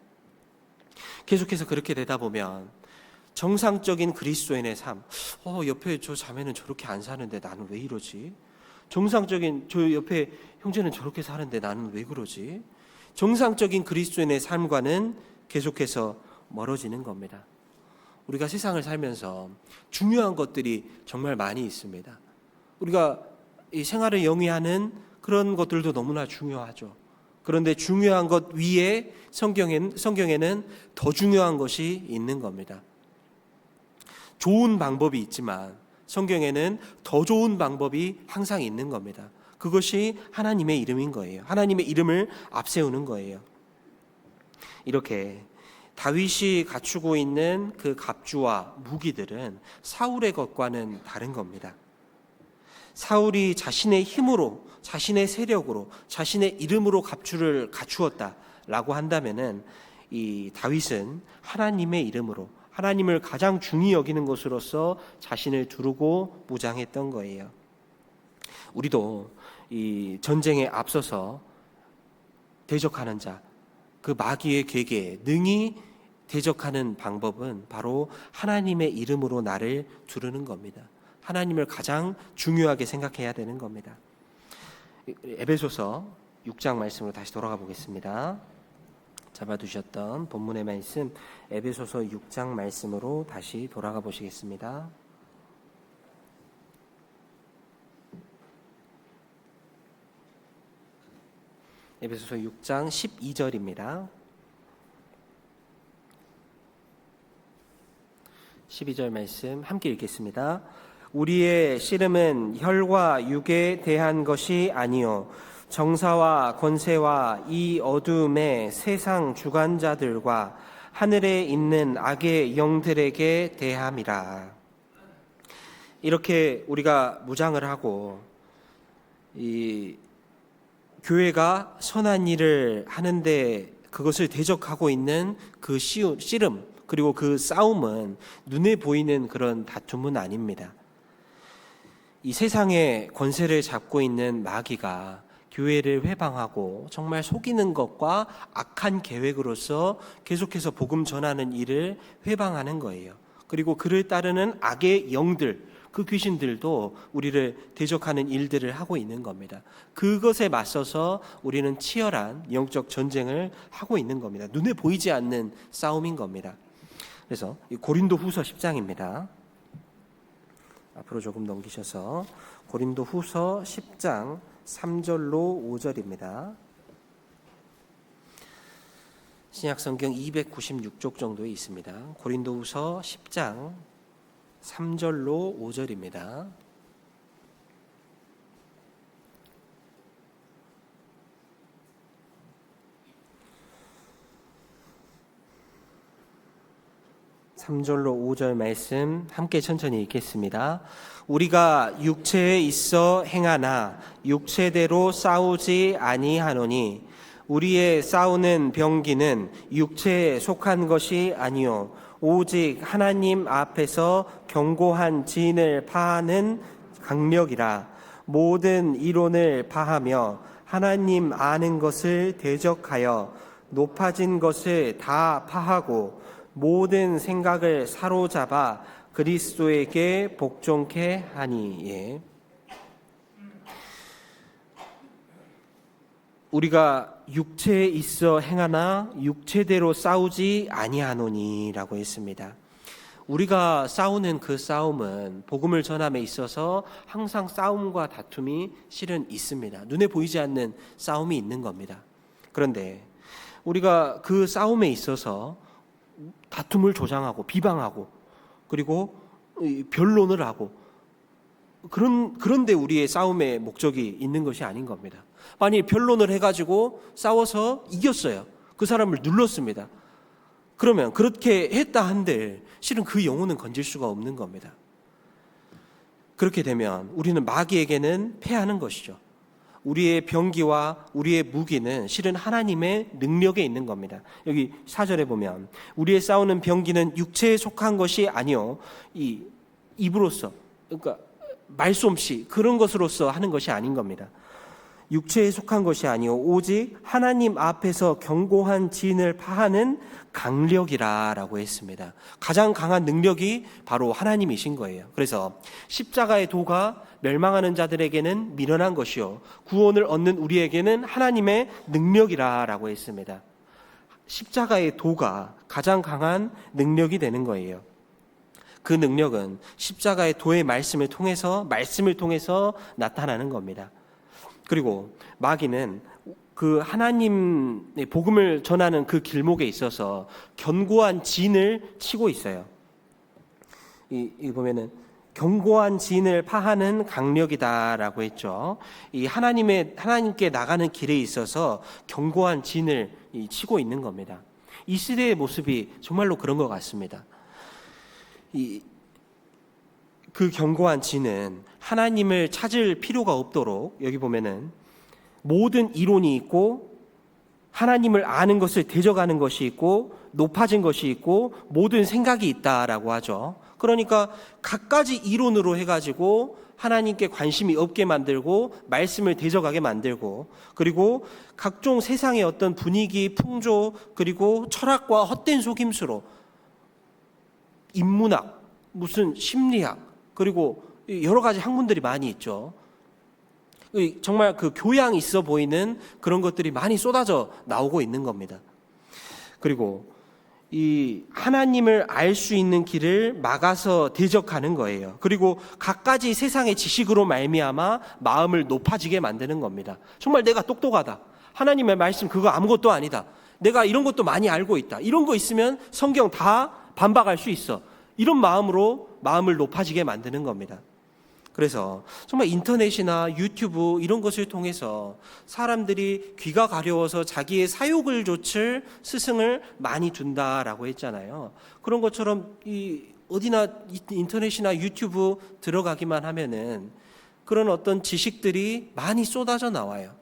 계속해서 그렇게 되다 보면 정상적인 그리스도인의 삶. 옆에 저 자매는 저렇게 안 사는데 나는 왜 이러지? 정상적인 저 옆에 형제는 저렇게 사는데 나는 왜 그러지? 정상적인 그리스도인의 삶과는 계속해서 멀어지는 겁니다. 우리가 세상을 살면서 중요한 것들이 정말 많이 있습니다. 우리가 이 생활을 영위하는 그런 것들도 너무나 중요하죠. 그런데 중요한 것 위에 성경에는 더 중요한 것이 있는 겁니다. 좋은 방법이 있지만 성경에는 더 좋은 방법이 항상 있는 겁니다. 그것이 하나님의 이름인 거예요. 하나님의 이름을 앞세우는 거예요. 이렇게 다윗이 갖추고 있는 그 갑주와 무기들은 사울의 것과는 다른 겁니다. 사울이 자신의 힘으로, 자신의 세력으로, 자신의 이름으로 갑주를 갖추었다라고 한다면은 이 다윗은 하나님의 이름으로, 하나님을 가장 중히 여기는 것으로서 자신을 두르고 무장했던 거예요. 우리도 이 전쟁에 앞서서 대적하는 자, 그 마귀의 계계에 능히 대적하는 방법은 바로 하나님의 이름으로 나를 두르는 겁니다. 하나님을 가장 중요하게 생각해야 되는 겁니다. 에베소서 6장 말씀으로 다시 돌아가 보겠습니다. 잡아두셨던 본문의 말씀 에베소서 6장 말씀으로 다시 돌아가 보시겠습니다. 에베소서 6장 12절입니다. 12절 말씀 함께 읽겠습니다. 우리의 씨름은 혈과 육에 대한 것이 아니요 정사와 권세와 이 어둠의 세상 주관자들과 하늘에 있는 악의 영들에게 대함이라. 이렇게 우리가 무장을 하고 이 교회가 선한 일을 하는데 그것을 대적하고 있는 그 씨름 그리고 그 싸움은 눈에 보이는 그런 다툼은 아닙니다. 이 세상의 권세를 잡고 있는 마귀가 교회를 회방하고 정말 속이는 것과 악한 계획으로서 계속해서 복음 전하는 일을 회방하는 거예요. 그리고 그를 따르는 악의 영들, 그 귀신들도 우리를 대적하는 일들을 하고 있는 겁니다. 그것에 맞서서 우리는 치열한 영적 전쟁을 하고 있는 겁니다. 눈에 보이지 않는 싸움인 겁니다. 그래서 고린도후서 10장입니다. 앞으로 조금 넘기셔서 고린도후서 10장 3절로 5절입니다. 신약성경 296쪽 정도에 있습니다. 고린도후서 10장 3절로 5절입니다. (3절로 5절) 말씀 함께 천천히 읽겠습니다. 우리가 육체에 있어 행하나 육체대로 싸우지 아니하노니 우리의 싸우는 병기는 육체에 속한 것이 아니요 오직 하나님 앞에서 견고한 진을 파하는 강력이라. 모든 이론을 파하며 하나님 아는 것을 대적하여 높아진 것을 다 파하고 모든 생각을 사로잡아 그리스도에게 복종케 하니. 예. 우리가 육체에 있어 행하나 육체대로 싸우지 아니하노니라고 했습니다. 우리가 싸우는 그 싸움은 복음을 전함에 있어서 항상 싸움과 다툼이 실은 있습니다. 눈에 보이지 않는 싸움이 있는 겁니다. 그런데 우리가 그 싸움에 있어서 다툼을 조장하고 비방하고 그리고 변론을 하고 그런데 우리의 싸움의 목적이 있는 것이 아닌 겁니다. 만일 변론을 해가지고 싸워서 이겼어요. 그 사람을 눌렀습니다. 그러면 그렇게 했다 한들 실은 그 영혼은 건질 수가 없는 겁니다. 그렇게 되면 우리는 마귀에게는 패하는 것이죠. 우리의 병기와 우리의 무기는 실은 하나님의 능력에 있는 겁니다. 여기 4절에 보면 우리의 싸우는 병기는 육체에 속한 것이 아니요 이 입으로써, 그러니까 말솜씨 그런 것으로서 하는 것이 아닌 겁니다. 육체에 속한 것이 아니요 오직 하나님 앞에서 견고한 진을 파하는 강력이라라고 했습니다. 가장 강한 능력이 바로 하나님이신 거예요. 그래서 십자가의 도가 멸망하는 자들에게는 미련한 것이요 구원을 얻는 우리에게는 하나님의 능력이라라고 했습니다. 십자가의 도가 가장 강한 능력이 되는 거예요. 그 능력은 십자가의 도의 말씀을 통해서 나타나는 겁니다. 그리고 마귀는 그 하나님의 복음을 전하는 그 길목에 있어서 견고한 진을 치고 있어요. 이 보면은 견고한 진을 파하는 강력이다라고 했죠. 이 하나님께 나가는 길에 있어서 견고한 진을 치고 있는 겁니다. 이 시대의 모습이 정말로 그런 것 같습니다. 그 견고한 진은 하나님을 찾을 필요가 없도록 여기 보면은 모든 이론이 있고 하나님을 아는 것을 대적하는 것이 있고 높아진 것이 있고 모든 생각이 있다라고 하죠. 그러니까 갖가지 이론으로 해가지고 하나님께 관심이 없게 만들고 말씀을 대적하게 만들고 그리고 각종 세상의 어떤 분위기, 풍조 그리고 철학과 헛된 속임수로 인문학, 무슨 심리학 그리고 여러 가지 학문들이 많이 있죠. 정말 그 교양 있어 보이는 그런 것들이 많이 쏟아져 나오고 있는 겁니다. 그리고 이 하나님을 알 수 있는 길을 막아서 대적하는 거예요. 그리고 갖가지 세상의 지식으로 말미암아 마음을 높아지게 만드는 겁니다. 정말 내가 똑똑하다. 하나님의 말씀 그거 아무것도 아니다. 내가 이런 것도 많이 알고 있다. 이런 거 있으면 성경 다 반박할 수 있어. 이런 마음으로 마음을 높아지게 만드는 겁니다. 그래서 정말 인터넷이나 유튜브 이런 것을 통해서 사람들이 귀가 가려워서 자기의 사욕을 좇을 스승을 많이 둔다라고 했잖아요. 그런 것처럼 어디나 인터넷이나 유튜브 들어가기만 하면은 그런 어떤 지식들이 많이 쏟아져 나와요.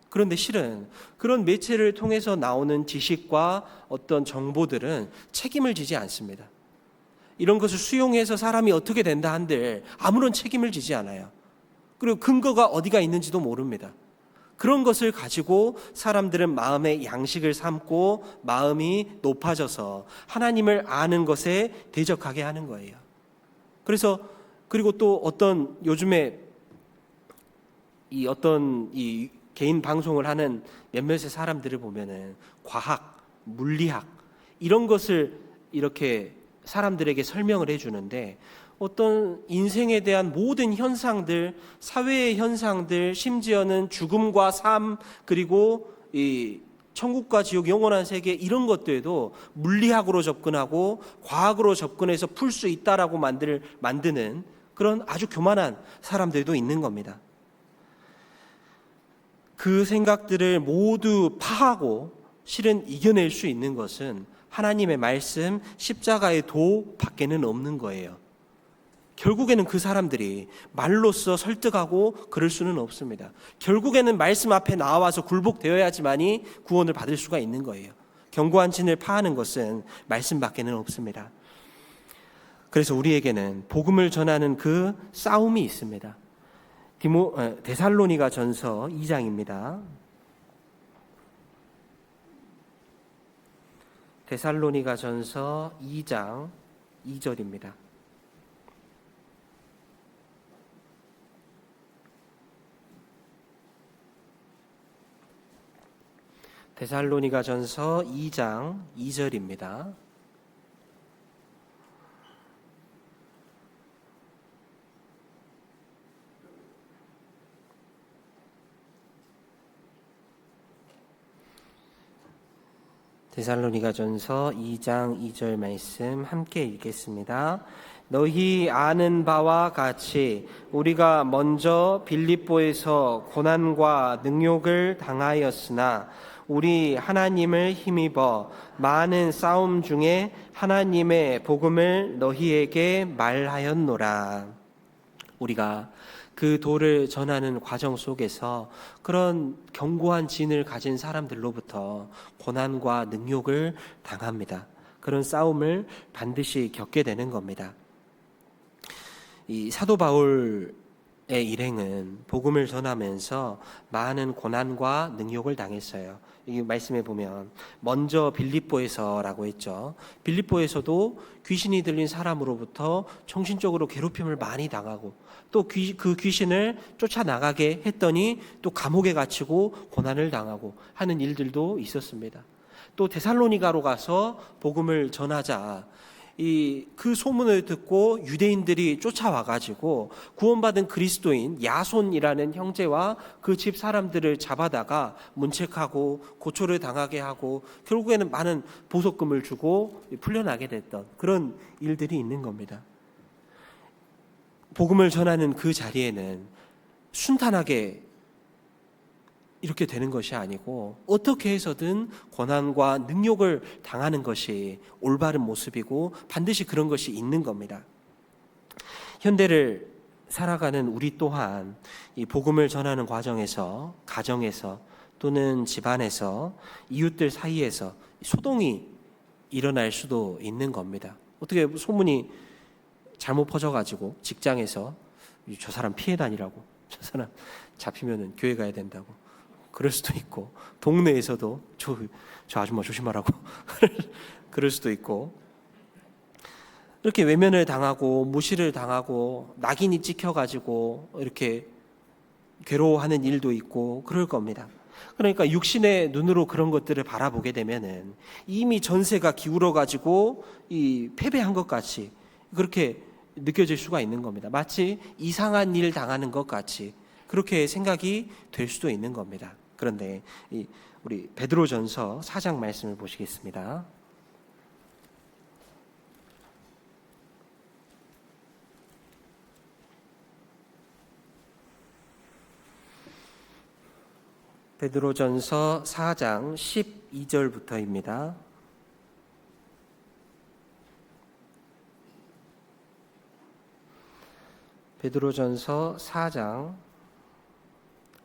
그런데 실은 그런 매체를 통해서 나오는 지식과 어떤 정보들은 책임을 지지 않습니다. 이런 것을 수용해서 사람이 어떻게 된다 한들 아무런 책임을 지지 않아요. 그리고 근거가 어디가 있는지도 모릅니다. 그런 것을 가지고 사람들은 마음의 양식을 삼고 마음이 높아져서 하나님을 아는 것에 대적하게 하는 거예요. 그리고 또 어떤 요즘에 어떤 개인 방송을 하는 몇몇의 사람들을 보면은 과학, 물리학 이런 것을 이렇게 사람들에게 설명을 해주는데 어떤 인생에 대한 모든 현상들, 사회의 현상들, 심지어는 죽음과 삶 그리고 이 천국과 지옥, 영원한 세계 이런 것들도 물리학으로 접근하고 과학으로 접근해서 풀 수 있다라고 만드는 그런 아주 교만한 사람들도 있는 겁니다. 그 생각들을 모두 파하고 실은 이겨낼 수 있는 것은 하나님의 말씀, 십자가의 도 밖에는 없는 거예요. 결국에는 그 사람들이 말로써 설득하고 그럴 수는 없습니다. 결국에는 말씀 앞에 나와서 굴복되어야지만이 구원을 받을 수가 있는 거예요. 견고한 진을 파하는 것은 말씀 밖에는 없습니다. 그래서 우리에게는 복음을 전하는 그 싸움이 있습니다. 데살로니가 전서 2장입니다. 데살로니가 전서 2장 2절입니다. 데살로니가 전서 2장 2절입니다. 데살로니가전서 2장 2절 말씀 함께 읽겠습니다. 너희 아는 바와 같이 우리가 먼저 빌립보에서 고난과 능욕을 당하였으나 우리 하나님을 힘입어 많은 싸움 중에 하나님의 복음을 너희에게 말하였노라. 우리가 그 도를 전하는 과정 속에서 그런 견고한 진을 가진 사람들로부터 고난과 능욕을 당합니다. 그런 싸움을 반드시 겪게 되는 겁니다. 이 사도 바울 일행은 복음을 전하면서 많은 고난과 능욕을 당했어요. 이 말씀에 보면 먼저 빌립보에서라고 했죠. 빌립보에서도 귀신이 들린 사람으로부터 정신적으로 괴롭힘을 많이 당하고 또 그 귀신을 쫓아나가게 했더니 또 감옥에 갇히고 고난을 당하고 하는 일들도 있었습니다. 또 데살로니가로 가서 복음을 전하자 그 소문을 듣고 유대인들이 쫓아와 가지고 구원받은 그리스도인 야손이라는 형제와 그 집 사람들을 잡아다가 문책하고 고초를 당하게 하고 결국에는 많은 보석금을 주고 풀려나게 됐던 그런 일들이 있는 겁니다. 복음을 전하는 그 자리에는 순탄하게 이렇게 되는 것이 아니고 어떻게 해서든 고난과 능욕을 당하는 것이 올바른 모습이고 반드시 그런 것이 있는 겁니다. 현대를 살아가는 우리 또한 이 복음을 전하는 과정에서, 가정에서 또는 집안에서, 이웃들 사이에서 소동이 일어날 수도 있는 겁니다. 어떻게 소문이 잘못 퍼져가지고 직장에서 저 사람 피해 다니라고, 저 사람 잡히면 교회 가야 된다고 그럴 수도 있고, 동네에서도 저 아줌마 조심하라고 그럴 수도 있고, 이렇게 외면을 당하고 무시를 당하고 낙인이 찍혀가지고 이렇게 괴로워하는 일도 있고 그럴 겁니다. 그러니까 육신의 눈으로 그런 것들을 바라보게 되면은 이미 전세가 기울어가지고 이 패배한 것 같이 그렇게 느껴질 수가 있는 겁니다. 마치 이상한 일 당하는 것 같이 그렇게 생각이 될 수도 있는 겁니다. 그런데 우리 베드로전서 4장 말씀을 보시겠습니다. 베드로전서 4장 12절부터입니다. 베드로전서 4장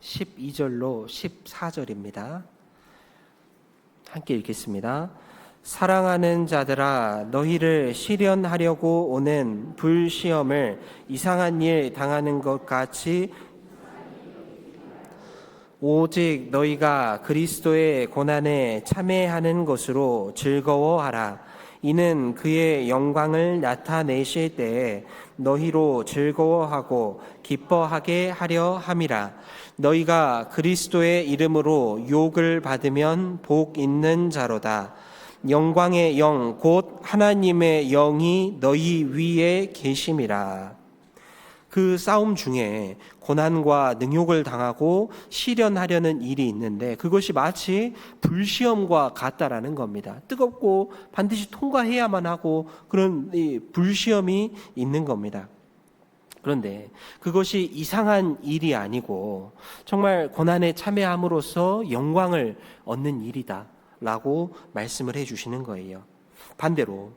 12절로 14절입니다. 함께 읽겠습니다. 사랑하는 자들아, 너희를 시련하려고 오는 불시험을 이상한 일 당하는 것 같이 오직 너희가 그리스도의 고난에 참여하는 것으로 즐거워하라. 이는 그의 영광을 나타내실 때에 너희로 즐거워하고 기뻐하게 하려 함이라. 너희가 그리스도의 이름으로 욕을 받으면 복 있는 자로다. 영광의 영 곧 하나님의 영이 너희 위에 계심이라. 그 싸움 중에 고난과 능욕을 당하고 시련하려는 일이 있는데 그것이 마치 불시험과 같다라는 겁니다. 뜨겁고 반드시 통과해야만 하고 그런 불시험이 있는 겁니다. 그런데 그것이 이상한 일이 아니고 정말 고난에 참여함으로써 영광을 얻는 일이다 라고 말씀을 해주시는 거예요. 반대로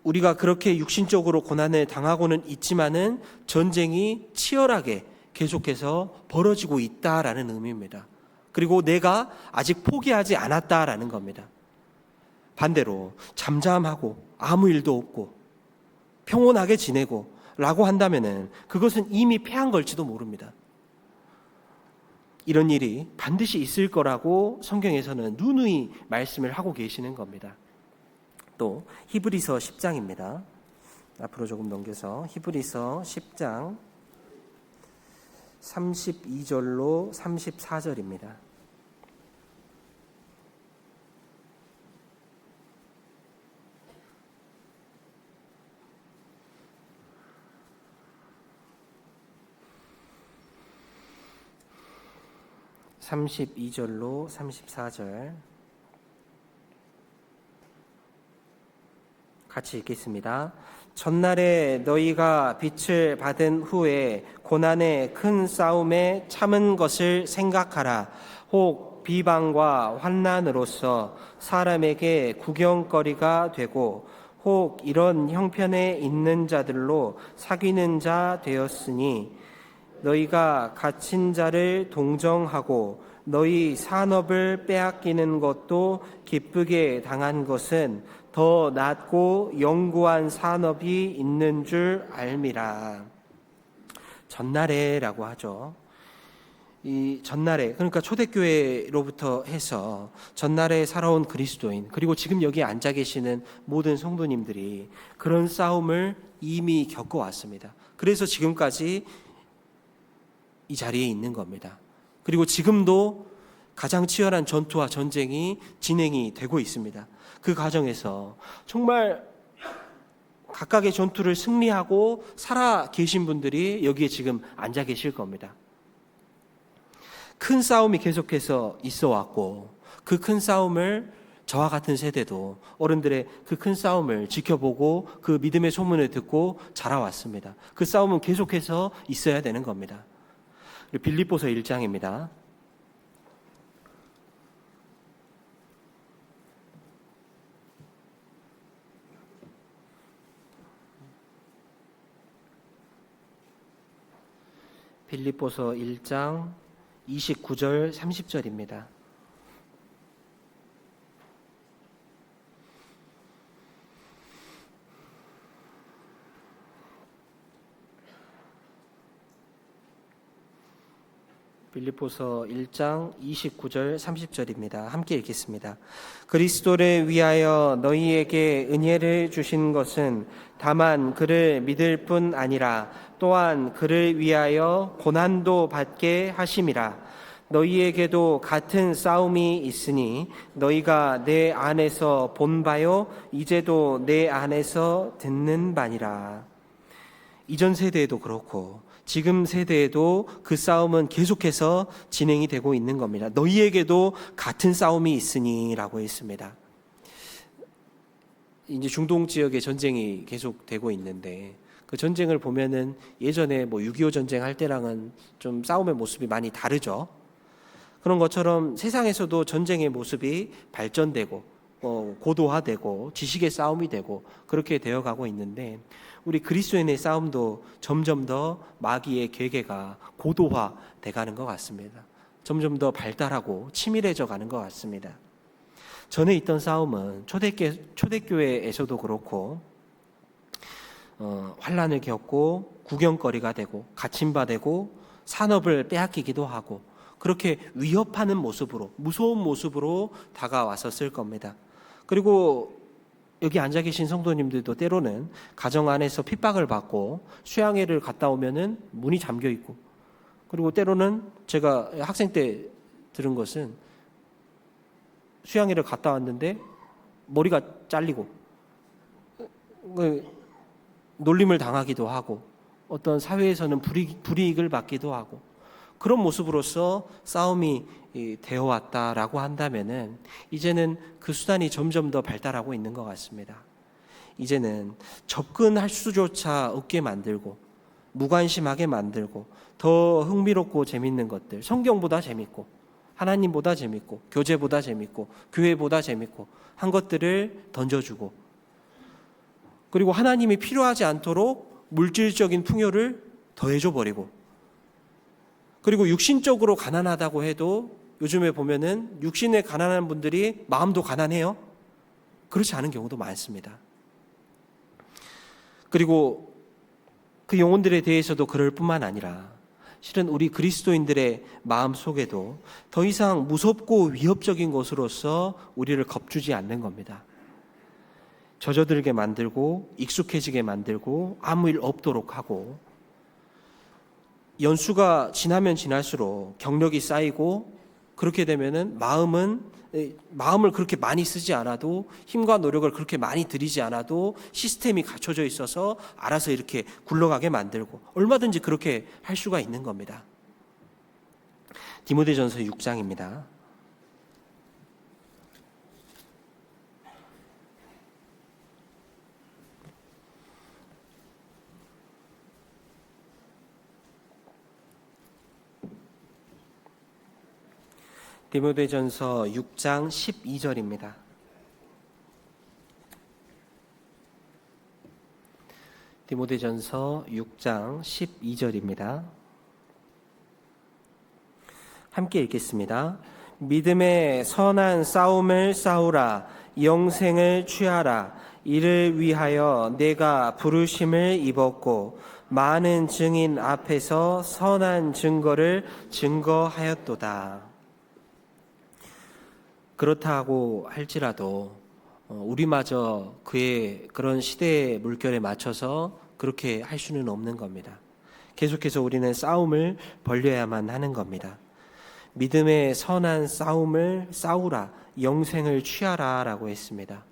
우리가 그렇게 육신적으로 고난을 당하고는 있지만은 전쟁이 치열하게 계속해서 벌어지고 있다라는 의미입니다. 그리고 내가 아직 포기하지 않았다라는 겁니다. 반대로 잠잠하고 아무 일도 없고 평온하게 지내고 라고 한다면은 그것은 이미 패한 걸지도 모릅니다. 이런 일이 반드시 있을 거라고 성경에서는 누누이 말씀을 하고 계시는 겁니다. 또 히브리서 10장입니다. 앞으로 조금 넘겨서 히브리서 10장 32절로 34절입니다. (32절로 34절) 같이 읽겠습니다. 전날에 너희가 빛을 받은 후에 고난의 큰 싸움에 참은 것을 생각하라. 혹 비방과 환난으로서 사람에게 구경거리가 되고 혹 이런 형편에 있는 자들로 사귀는 자 되었으니 너희가 갇힌 자를 동정하고 너희 산업을 빼앗기는 것도 기쁘게 당한 것은 더 낫고 영구한 산업이 있는 줄 알미라. 전나래라고 하죠. 이 전나래, 그러니까 초대교회로부터 해서 전나래에 살아온 그리스도인, 그리고 지금 여기 앉아 계시는 모든 성도님들이 그런 싸움을 이미 겪어왔습니다. 그래서 지금까지 이 자리에 있는 겁니다. 그리고 지금도 가장 치열한 전투와 전쟁이 진행이 되고 있습니다. 그 과정에서 정말 각각의 전투를 승리하고 살아 계신 분들이 여기에 지금 앉아 계실 겁니다. 큰 싸움이 계속해서 있어 왔고, 그 큰 싸움을 저와 같은 세대도 어른들의 그 큰 싸움을 지켜보고 그 믿음의 소문을 듣고 자라왔습니다. 그 싸움은 계속해서 있어야 되는 겁니다. 빌립보서 1장입니다. 빌립보서 1장 29절 30절입니다. 빌립보서 1장 29절 30절입니다. 함께 읽겠습니다. 그리스도를 위하여 너희에게 은혜를 주신 것은 다만 그를 믿을 뿐 아니라 또한 그를 위하여 고난도 받게 하심이라. 너희에게도 같은 싸움이 있으니 너희가 내 안에서 본 바요 이제도 내 안에서 듣는 바니라. 이전 세대에도 그렇고 지금 세대에도 그 싸움은 계속해서 진행이 되고 있는 겁니다. 너희에게도 같은 싸움이 있으니 라고 했습니다. 이제 중동 지역에 전쟁이 계속되고 있는데 그 전쟁을 보면은 예전에 6.25 전쟁 할 때랑은 좀 싸움의 모습이 많이 다르죠. 그런 것처럼 세상에서도 전쟁의 모습이 발전되고 고도화되고 지식의 싸움이 되고 그렇게 되어가고 있는데 우리 그리스도인의 싸움도 점점 더 마귀의 괴계가 고도화돼 가는 것 같습니다. 점점 더 발달하고 치밀해져 가는 것 같습니다. 전에 있던 싸움은 초대교회에서도 그렇고 환난을 겪고 구경거리가 되고 갇힌바 되고 산업을 빼앗기기도 하고 그렇게 위협하는 모습으로 무서운 모습으로 다가왔었을 겁니다. 그리고 여기 앉아 계신 성도님들도 때로는 가정 안에서 핍박을 받고 수양회를 갔다 오면은 문이 잠겨 있고, 그리고 때로는 제가 학생 때 들은 것은 수양회를 갔다 왔는데 머리가 잘리고 놀림을 당하기도 하고 어떤 사회에서는 불이익을 받기도 하고 그런 모습으로서 싸움이 되어 왔다라고 한다면은 이제는 그 수단이 점점 더 발달하고 있는 것 같습니다. 이제는 접근할 수조차 없게 만들고 무관심하게 만들고 더 흥미롭고 재밌는 것들, 성경보다 재밌고 하나님보다 재밌고 교제보다 재밌고 교회보다 재밌고 한 것들을 던져주고, 그리고 하나님이 필요하지 않도록 물질적인 풍요를 더해줘 버리고, 그리고 육신적으로 가난하다고 해도 요즘에 보면은 육신에 가난한 분들이 마음도 가난해요. 그렇지 않은 경우도 많습니다. 그리고 그 영혼들에 대해서도 그럴 뿐만 아니라 실은 우리 그리스도인들의 마음 속에도 더 이상 무섭고 위협적인 것으로서 우리를 겁주지 않는 겁니다. 젖어들게 만들고 익숙해지게 만들고 아무 일 없도록 하고, 연수가 지나면 지날수록 경력이 쌓이고 그렇게 되면은 마음을 그렇게 많이 쓰지 않아도, 힘과 노력을 그렇게 많이 들이지 않아도 시스템이 갖춰져 있어서 알아서 이렇게 굴러가게 만들고 얼마든지 그렇게 할 수가 있는 겁니다. 디모데전서 6장입니다. 디모데전서 6장 12절입니다. 디모데전서 6장 12절입니다. 함께 읽겠습니다. 믿음의 선한 싸움을 싸우라. 영생을 취하라. 이를 위하여 내가 부르심을 입었고 많은 증인 앞에서 선한 증거를 증거하였도다. 그렇다고 할지라도 우리마저 그의 그런 시대의 물결에 맞춰서 그렇게 할 수는 없는 겁니다. 계속해서 우리는 싸움을 벌려야만 하는 겁니다. 믿음의 선한 싸움을 싸우라, 영생을 취하라 라고 했습니다.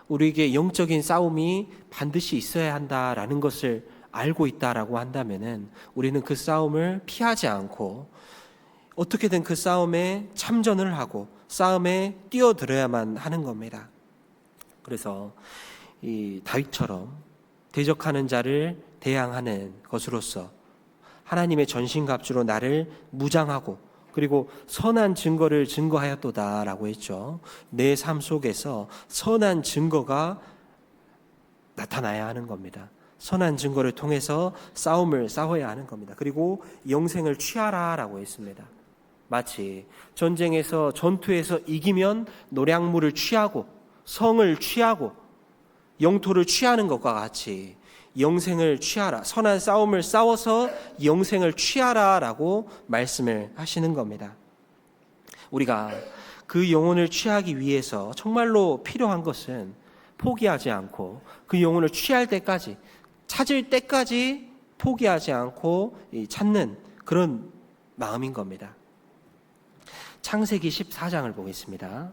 우리에게 영적인 싸움이 반드시 있어야 한다라는 것을 알고 있다라고 한다면은 우리는 그 싸움을 피하지 않고 어떻게든 그 싸움에 참전을 하고 싸움에 뛰어들어야만 하는 겁니다. 그래서 이 다윗처럼 대적하는 자를 대항하는 것으로서 하나님의 전신갑주로 나를 무장하고 그리고 선한 증거를 증거하였도다라고 했죠. 내 삶 속에서 선한 증거가 나타나야 하는 겁니다. 선한 증거를 통해서 싸움을 싸워야 하는 겁니다. 그리고 영생을 취하라라고 했습니다. 마치 전쟁에서 전투에서 이기면 노량물을 취하고 성을 취하고 영토를 취하는 것과 같이 영생을 취하라, 선한 싸움을 싸워서 영생을 취하라라고 말씀을 하시는 겁니다. 우리가 그 영혼을 취하기 위해서 정말로 필요한 것은 포기하지 않고 그 영혼을 취할 때까지, 찾을 때까지 포기하지 않고 찾는 그런 마음인 겁니다. 창세기 14장을 보겠습니다.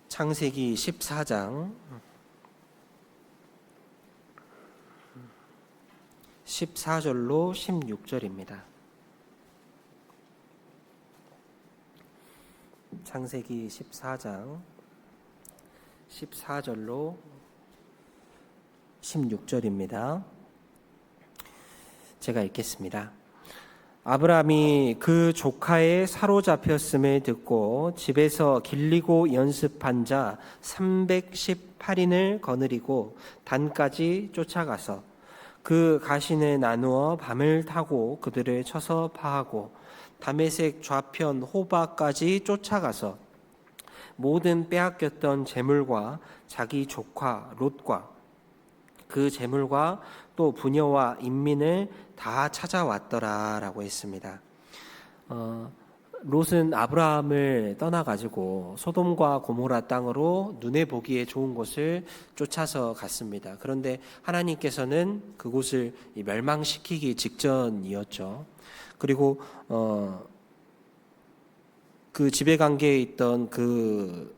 창세기 14장 14절로 16절입니다. 창세기 14장 14절로 16절입니다. 제가 읽겠습니다. 아브라함이 그 조카의 사로잡혔음을 듣고 집에서 길리고 연습한 자 318인을 거느리고 단까지 쫓아가서 그 가신을 나누어 밤을 타고 그들을 쳐서 파하고 다메섹 좌편 호바까지 쫓아가서 모든 빼앗겼던 재물과 자기 조카 롯과 그 재물과 또 부녀와 인민을 다 찾아왔더라라고 했습니다. 롯은 아브라함을 떠나가지고 소돔과 고모라 땅으로 눈에 보기에 좋은 곳을 쫓아서 갔습니다. 그런데 하나님께서는 그곳을 멸망시키기 직전이었죠. 그리고 그 지배관계에 있던 그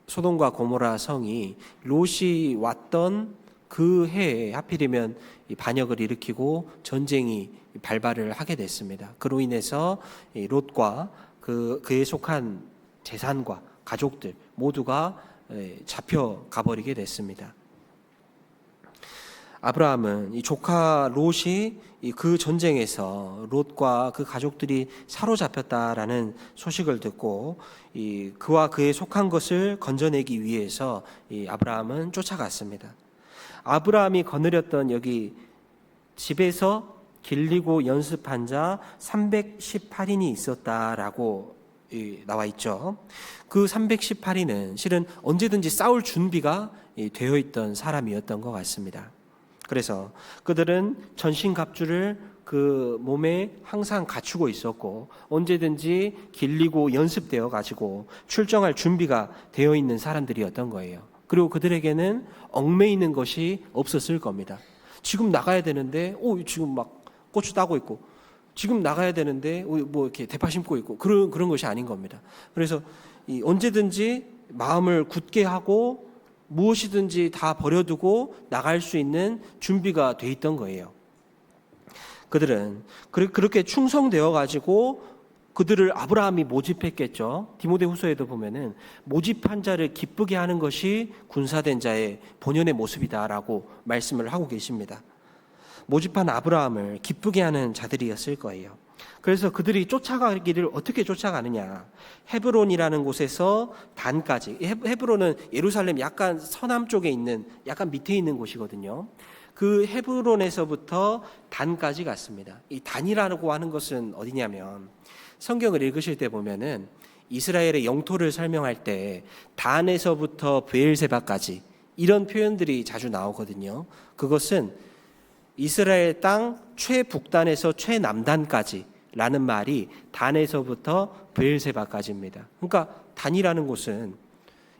소돔과 고모라 성이 롯이 왔던 그 해에 하필이면 반역을 일으키고 전쟁이 발발을 하게 됐습니다. 그로 인해서 롯과 그에 속한 재산과 가족들 모두가 잡혀가 버리게 됐습니다. 아브라함은 이 조카 롯이 그 전쟁에서 롯과 그 가족들이 사로잡혔다라는 소식을 듣고 그와 그에 속한 것을 건져내기 위해서 아브라함은 쫓아갔습니다. 아브라함이 거느렸던 여기 집에서 길리고 연습한 자 318인이 있었다라고 나와 있죠. 그 318인은 실은 언제든지 싸울 준비가 되어 있던 사람이었던 것 같습니다. 그래서 그들은 전신갑주를 그 몸에 항상 갖추고 있었고 언제든지 길리고 연습되어 가지고 출정할 준비가 되어 있는 사람들이었던 거예요. 그리고 그들에게는 얽매이는 것이 없었을 겁니다. 지금 나가야 되는데, 지금 막 고추 따고 있고, 지금 나가야 되는데, 뭐 이렇게 대파 심고 있고, 그런 것이 아닌 겁니다. 그래서 언제든지 마음을 굳게 하고 무엇이든지 다 버려두고 나갈 수 있는 준비가 돼 있던 거예요. 그들은 그렇게 충성되어 가지고 그들을 아브라함이 모집했겠죠. 디모데후서에도 보면은 모집한 자를 기쁘게 하는 것이 군사된 자의 본연의 모습이다라고 말씀을 하고 계십니다. 모집한 아브라함을 기쁘게 하는 자들이었을 거예요. 그래서 그들이 쫓아가기를 어떻게 쫓아가느냐. 헤브론이라는 곳에서 단까지. 헤브론은 예루살렘 약간 서남 쪽에 있는 약간 밑에 있는 곳이거든요. 그 헤브론에서부터 단까지 갔습니다. 이 단이라고 하는 것은 어디냐면 성경을 읽으실 때 보면은 이스라엘의 영토를 설명할 때 단에서부터 브엘세바까지 이런 표현들이 자주 나오거든요. 그것은 이스라엘 땅 최북단에서 최남단까지 라는 말이 단에서부터 브엘세바까지입니다. 그러니까 단이라는 곳은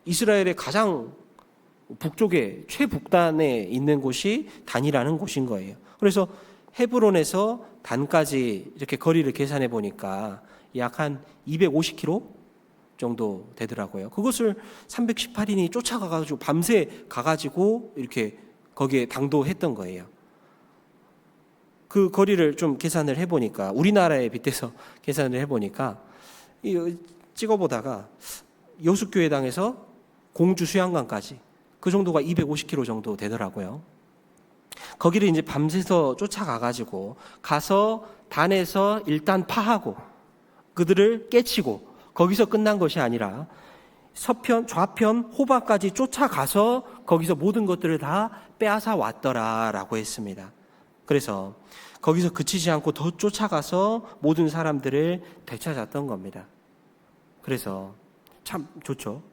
이스라엘의 가장 북쪽에 최북단에 있는 곳이 단이라는 곳인 거예요. 그래서 헤브론에서 단까지 이렇게 거리를 계산해 보니까 약 한 250km 정도 되더라고요. 그것을 318인이 쫓아가가지고 밤새 가가지고 이렇게 거기에 당도했던 거예요. 그 거리를 좀 계산을 해보니까 우리나라에 빗대서 계산을 해보니까 찍어보다가 여숫교회당에서 공주 수양관까지 그 정도가 250km 정도 되더라고요. 거기를 이제 밤새서 쫓아가가지고 가서 단에서 일단 파하고 그들을 깨치고 거기서 끝난 것이 아니라 서편, 좌편, 호박까지 쫓아가서 거기서 모든 것들을 다 빼앗아 왔더라라고 했습니다. 그래서 거기서 그치지 않고 더 쫓아가서 모든 사람들을 되찾았던 겁니다. 그래서 참 좋죠.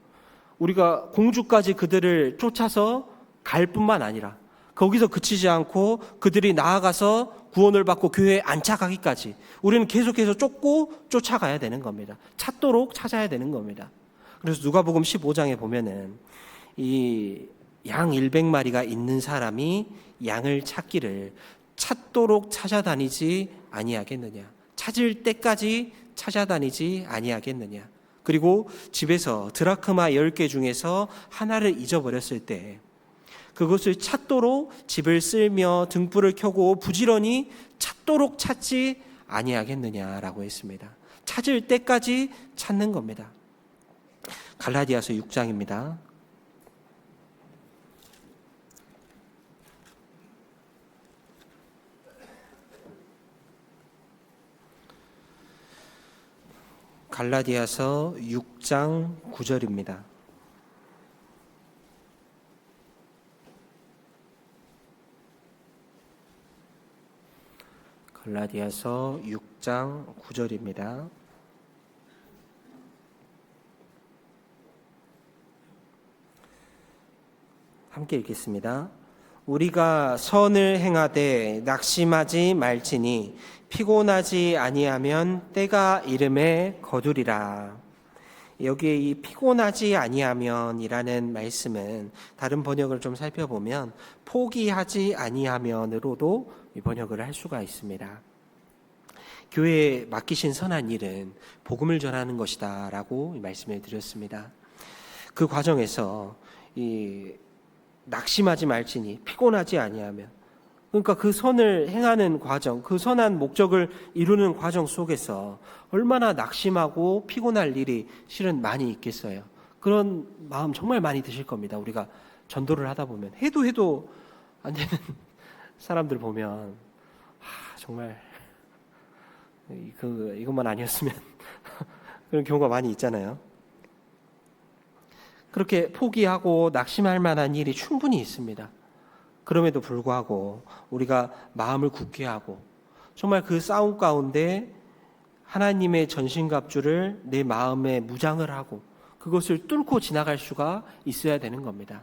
우리가 공주까지 그들을 쫓아서 갈 뿐만 아니라 거기서 그치지 않고 그들이 나아가서 구원을 받고 교회에 안착하기까지 우리는 계속해서 쫓고 쫓아가야 되는 겁니다. 찾도록 찾아야 되는 겁니다. 그래서 누가복음 15장에 보면은 이 양 100마리가 있는 사람이 양을 찾기를 찾도록 찾아다니지 아니하겠느냐. 찾을 때까지 찾아다니지 아니하겠느냐. 그리고 집에서 드라크마 10개 중에서 하나를 잊어버렸을 때 그것을 찾도록 집을 쓸며 등불을 켜고 부지런히 찾도록 찾지 아니하겠느냐라고 했습니다. 찾을 때까지 찾는 겁니다. 갈라디아서 6장입니다. 갈라디아서 6장 9절입니다. 갈라디아서 6장 9절입니다. 함께 읽겠습니다. 우리가 선을 행하되 낙심하지 말지니 피곤하지 아니하면 때가 이름에 거두리라. 여기에 이 피곤하지 아니하면이라는 말씀은 다른 번역을 좀 살펴보면 포기하지 아니하면으로도 번역을 할 수가 있습니다. 교회에 맡기신 선한 일은 복음을 전하는 것이다 라고 말씀을 드렸습니다. 그 과정에서 이 낙심하지 말지니 피곤하지 아니하면, 그러니까 그 선을 행하는 과정, 그 선한 목적을 이루는 과정 속에서 얼마나 낙심하고 피곤할 일이 실은 많이 있겠어요. 그런 마음 정말 많이 드실 겁니다. 우리가 전도를 하다 보면 해도 안 되는 사람들 보면 정말 이것만 아니었으면 그런 경우가 많이 있잖아요. 그렇게 포기하고 낙심할 만한 일이 충분히 있습니다. 그럼에도 불구하고 우리가 마음을 굳게 하고 정말 그 싸움 가운데 하나님의 전신갑주를 내 마음에 무장을 하고 그것을 뚫고 지나갈 수가 있어야 되는 겁니다.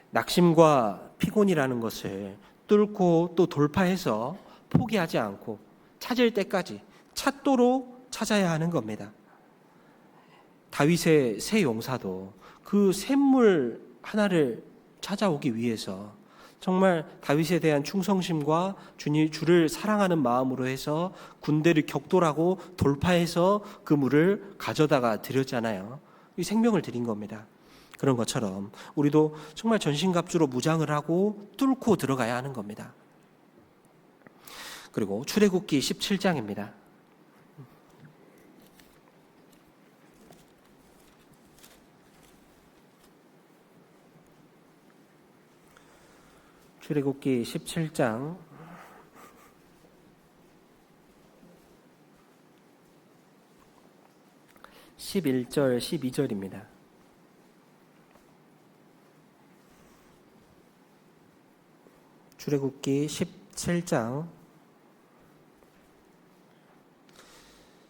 낙심과 피곤이라는 것을 뚫고 또 돌파해서 포기하지 않고 찾을 때까지 찾도록 찾아야 하는 겁니다. 다윗의 새 용사도 그 샘물 하나를 찾아오기 위해서 정말 다윗에 대한 충성심과 주를 사랑하는 마음으로 해서 군대를 격돌하고 돌파해서 그 물을 가져다가 드렸잖아요. 이 생명을 드린 겁니다. 그런 것처럼 우리도 정말 전신갑주로 무장을 하고 뚫고 들어가야 하는 겁니다. 그리고 출애굽기 17장입니다. 출애굽기 17장 11절 12절입니다. 출애굽기 17장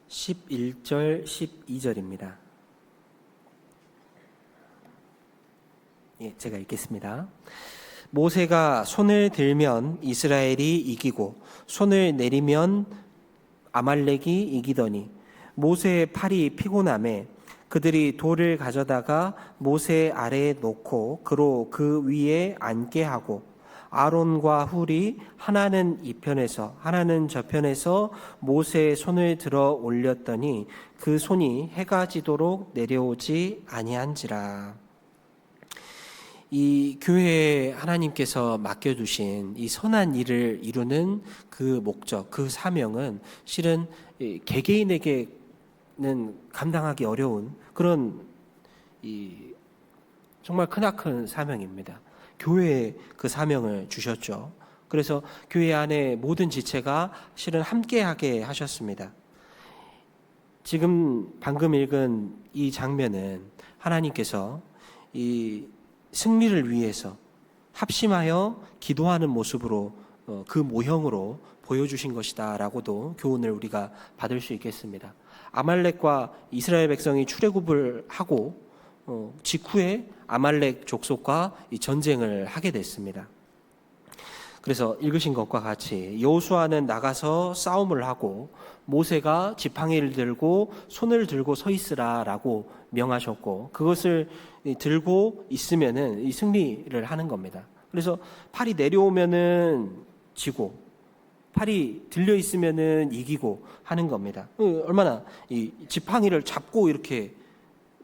11절 12절입니다. 제가 읽겠습니다. 모세가 손을 들면 이스라엘이 이기고 손을 내리면 아말렉이 이기더니 모세의 팔이 피곤함에 그들이 돌을 가져다가 모세 아래에 놓고 그로 그 위에 앉게 하고 아론과 훌이 하나는 이편에서 하나는 저편에서 모세의 손을 들어 올렸더니 그 손이 해가 지도록 내려오지 아니한지라. 이 교회에 하나님께서 맡겨두신 이 선한 일을 이루는 그 목적, 그 사명은 실은 개개인에게는 감당하기 어려운 그런 정말 크나큰 사명입니다. 교회에 그 사명을 주셨죠. 그래서 교회 안에 모든 지체가 실은 함께하게 하셨습니다. 지금 방금 읽은 이 장면은 하나님께서 이 승리를 위해서 합심하여 기도하는 모습으로 그 모형으로 보여주신 것이다 라고도 교훈을 우리가 받을 수 있겠습니다. 아말렉과 이스라엘 백성이 출애굽을 하고 직후에 아말렉 족속과 이 전쟁을 하게 됐습니다. 그래서 읽으신 것과 같이 여호수아는 나가서 싸움을 하고 모세가 지팡이를 들고 손을 들고 서 있으라라고 명하셨고 그것을 들고 있으면은 이 승리를 하는 겁니다. 그래서 팔이 내려오면은 지고 팔이 들려 있으면은 이기고 하는 겁니다. 얼마나 이 지팡이를 잡고 이렇게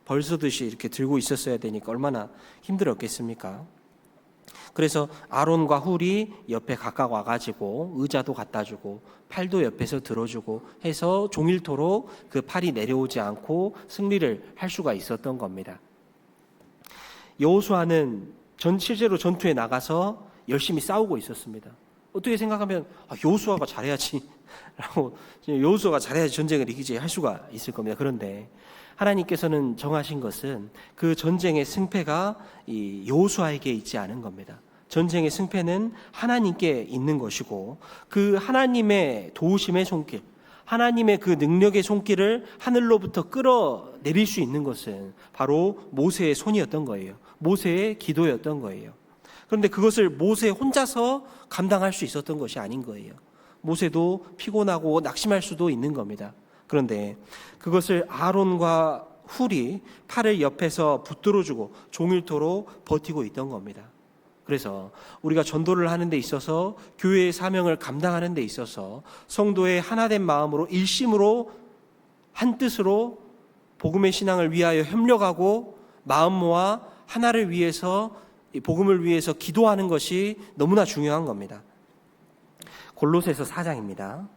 벌서듯이 이렇게 들고 있었어야 되니까 얼마나 힘들었겠습니까? 그래서 아론과 훌이 옆에 가까이 와가지고 의자도 갖다 주고 팔도 옆에서 들어주고 해서 종일토록 그 팔이 내려오지 않고 승리를 할 수가 있었던 겁니다. 여호수아는 실제로 전투에 나가서 열심히 싸우고 있었습니다. 어떻게 생각하면 여호수아가 잘해야지 라고 여호수아가 잘해야지 전쟁을 이기지 할 수가 있을 겁니다. 그런데 하나님께서는 정하신 것은 그 전쟁의 승패가 이 여호수아에게 있지 않은 겁니다. 전쟁의 승패는 하나님께 있는 것이고 그 하나님의 도우심의 손길, 하나님의 그 능력의 손길을 하늘로부터 끌어내릴 수 있는 것은 바로 모세의 손이었던 거예요. 모세의 기도였던 거예요. 그런데 그것을 모세 혼자서 감당할 수 있었던 것이 아닌 거예요. 모세도 피곤하고 낙심할 수도 있는 겁니다. 그런데 그것을 아론과 훌이 팔을 옆에서 붙들어주고 종일토록 버티고 있던 겁니다. 그래서 우리가 전도를 하는 데 있어서 교회의 사명을 감당하는 데 있어서 성도의 하나된 마음으로 일심으로 한 뜻으로 복음의 신앙을 위하여 협력하고 마음 모아 하나를 위해서 복음을 위해서 기도하는 것이 너무나 중요한 겁니다. 골로새서 4장입니다.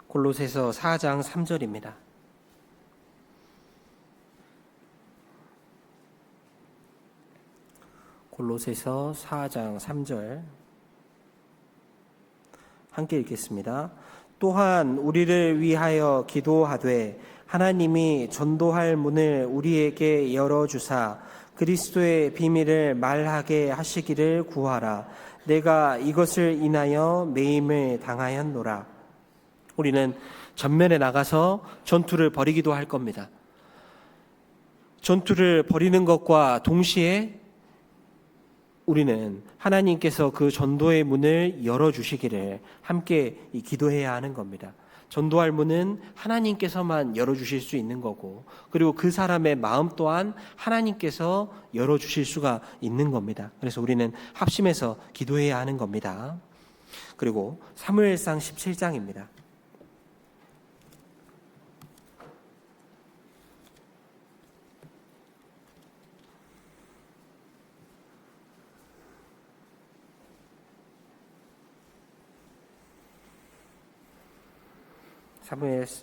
골로새서 4장 3절입니다. 골로새서 4장 3절 함께 읽겠습니다. 또한 우리를 위하여 기도하되 하나님이 전도할 문을 우리에게 열어주사 그리스도의 비밀을 말하게 하시기를 구하라. 내가 이것을 인하여 매임을 당하였노라. 우리는 전면에 나가서 전투를 벌이기도 할 겁니다. 전투를 벌이는 것과 동시에 우리는 하나님께서 그 전도의 문을 열어주시기를 함께 기도해야 하는 겁니다. 전도할 문은 하나님께서만 열어주실 수 있는 거고 그리고 그 사람의 마음 또한 하나님께서 열어주실 수가 있는 겁니다. 그래서 우리는 합심해서 기도해야 하는 겁니다. 그리고 사무엘상 17장입니다.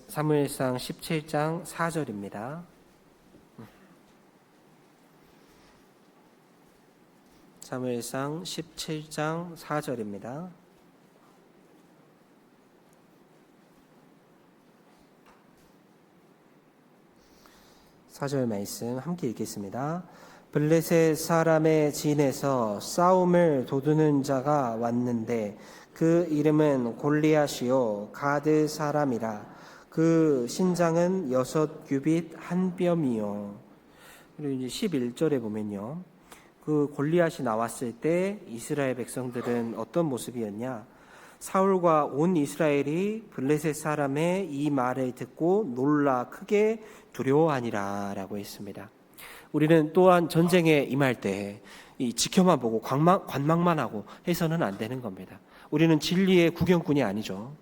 사무엘상 17장 4절입니다. 사무엘상 17장 4절입니다. 4절 말씀 함께 읽겠습니다. 블레셋 사람의 진에서 싸움을 도두는 자가 왔는데 그 이름은 골리앗이요 가드 사람이라. 그 신장은 6규빗 한 뼘이요. 그리고 이제 11절에 보면요, 그 골리앗이 나왔을 때 이스라엘 백성들은 어떤 모습이었냐? 사울과 온 이스라엘이 블레셋 사람의 이 말을 듣고 놀라 크게 두려워하니라 라고 했습니다. 우리는 또한 전쟁에 임할 때 지켜만 보고 관망만 하고 해서는 안 되는 겁니다. 우리는 진리의 구경꾼이 아니죠.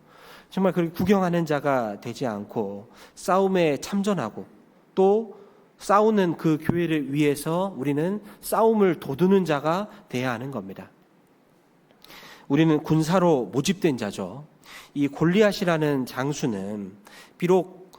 정말 그렇게 구경하는 자가 되지 않고 싸움에 참전하고 또 싸우는 그 교회를 위해서 우리는 싸움을 도두는 자가 돼야 하는 겁니다. 우리는 군사로 모집된 자죠. 이 골리앗이라는 장수는 비록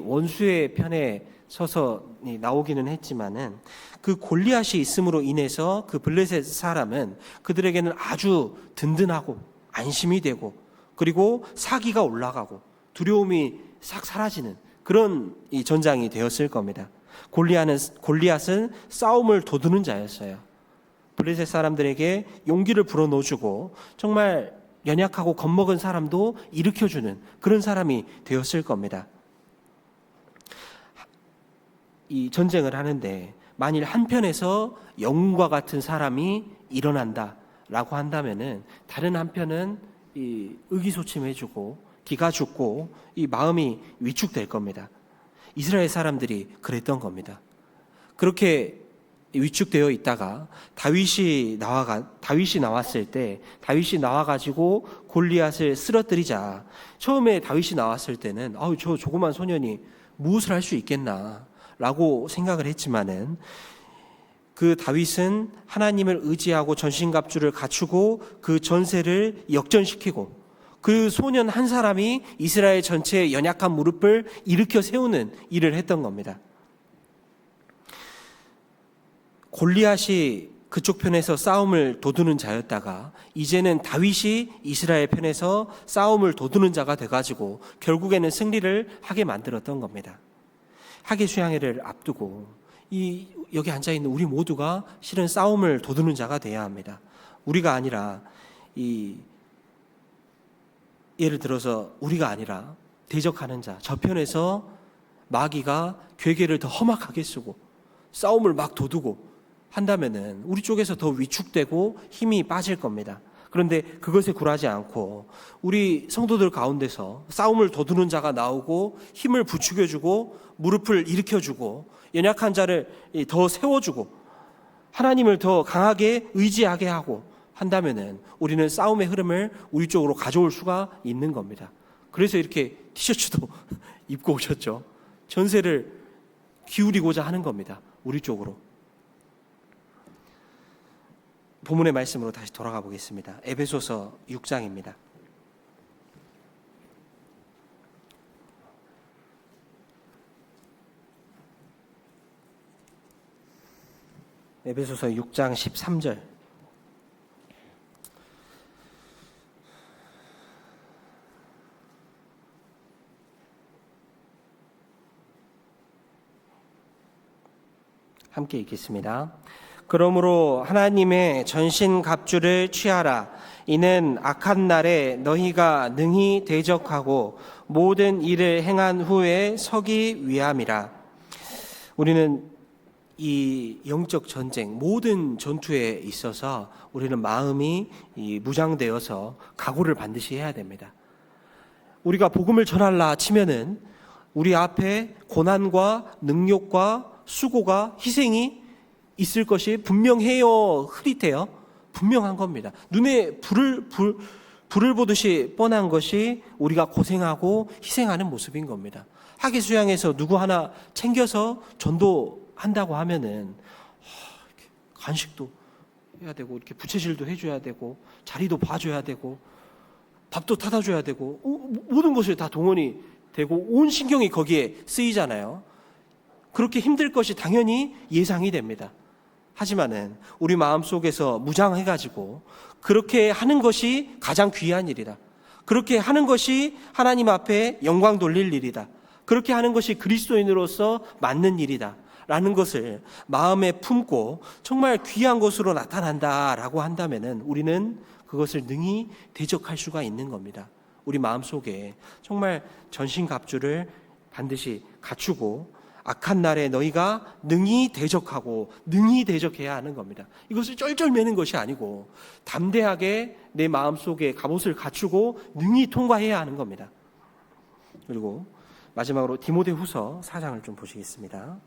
원수의 편에 서서 나오기는 했지만은 그 골리앗이 있음으로 인해서 그 블레셋 사람은 그들에게는 아주 든든하고 안심이 되고 그리고 사기가 올라가고 두려움이 싹 사라지는 그런 이 전장이 되었을 겁니다. 골리앗은 싸움을 도두는 자였어요. 블레셋 사람들에게 용기를 불어넣어주고 정말 연약하고 겁먹은 사람도 일으켜주는 그런 사람이 되었을 겁니다. 이 전쟁을 하는데 만일 한편에서 영웅과 같은 사람이 일어난다라고 한다면은 다른 한편은 의기소침해지고 기가 죽고 이 마음이 위축될 겁니다. 이스라엘 사람들이 그랬던 겁니다. 그렇게 위축되어 있다가 다윗이 나왔을 때 다윗이 나와가지고 골리앗을 쓰러뜨리자. 처음에 다윗이 나왔을 때는 저 조그만 소년이 무엇을 할 수 있겠나라고 생각을 했지만은 그 다윗은 하나님을 의지하고 전신갑주를 갖추고 그 전세를 역전시키고 그 소년 한 사람이 이스라엘 전체의 연약한 무릎을 일으켜 세우는 일을 했던 겁니다. 골리앗이 그쪽 편에서 싸움을 도두는 자였다가 이제는 다윗이 이스라엘 편에서 싸움을 도두는 자가 돼가지고 결국에는 승리를 하게 만들었던 겁니다. 하계 수양회를 앞두고 여기 앉아있는 우리 모두가 실은 싸움을 도두는 자가 돼야 합니다. 우리가 아니라 예를 들어서 우리가 아니라 대적하는 자, 저편에서 마귀가 괴계를 더 험악하게 쓰고 싸움을 막 도두고 한다면은 우리 쪽에서 더 위축되고 힘이 빠질 겁니다. 그런데 그것에 굴하지 않고 우리 성도들 가운데서 싸움을 도두는 자가 나오고 힘을 부추겨주고 무릎을 일으켜주고 연약한 자를 더 세워주고 하나님을 더 강하게 의지하게 하고 한다면은 우리는 싸움의 흐름을 우리 쪽으로 가져올 수가 있는 겁니다. 그래서 이렇게 티셔츠도 입고 오셨죠. 전세를 기울이고자 하는 겁니다. 우리 쪽으로. 본문의 말씀으로 다시 돌아가 보겠습니다. 에베소서 6장입니다. 에베소서 6장 13절. 함께 읽겠습니다. 그러므로 하나님의 전신갑주를 취하라. 이는 악한 날에 너희가 능히 대적하고 모든 일을 행한 후에 서기 위함이라. 우리는 이 영적 전쟁, 모든 전투에 있어서 우리는 마음이 무장되어서 각오를 반드시 해야 됩니다. 우리가 복음을 전할라 치면은 우리 앞에 고난과 능욕과 수고가 희생이 있을 것이 분명해요, 흐릿해요? 분명한 겁니다. 눈에 불을 보듯이 뻔한 것이 우리가 고생하고 희생하는 모습인 겁니다. 하계 수양에서 누구 하나 챙겨서 전도한다고 하면은 이렇게 간식도 해야 되고 이렇게 부채질도 해줘야 되고 자리도 봐줘야 되고 밥도 타다 줘야 되고 모든 것을 다 동원이 되고 온 신경이 거기에 쓰이잖아요. 그렇게 힘들 것이 당연히 예상이 됩니다. 하지만은 우리 마음속에서 무장해가지고 그렇게 하는 것이 가장 귀한 일이다. 그렇게 하는 것이 하나님 앞에 영광 돌릴 일이다. 그렇게 하는 것이 그리스도인으로서 맞는 일이다 라는 것을 마음에 품고 정말 귀한 것으로 나타난다라고 한다면은 우리는 그것을 능히 대적할 수가 있는 겁니다. 우리 마음속에 정말 전신갑주를 반드시 갖추고 악한 날에 너희가 능히 대적하고 능히 대적해야 하는 겁니다. 이것을 쩔쩔매는 것이 아니고 담대하게 내 마음속에 갑옷을 갖추고 능히 통과해야 하는 겁니다. 그리고 마지막으로 디모데후서 4장을 좀 보시겠습니다.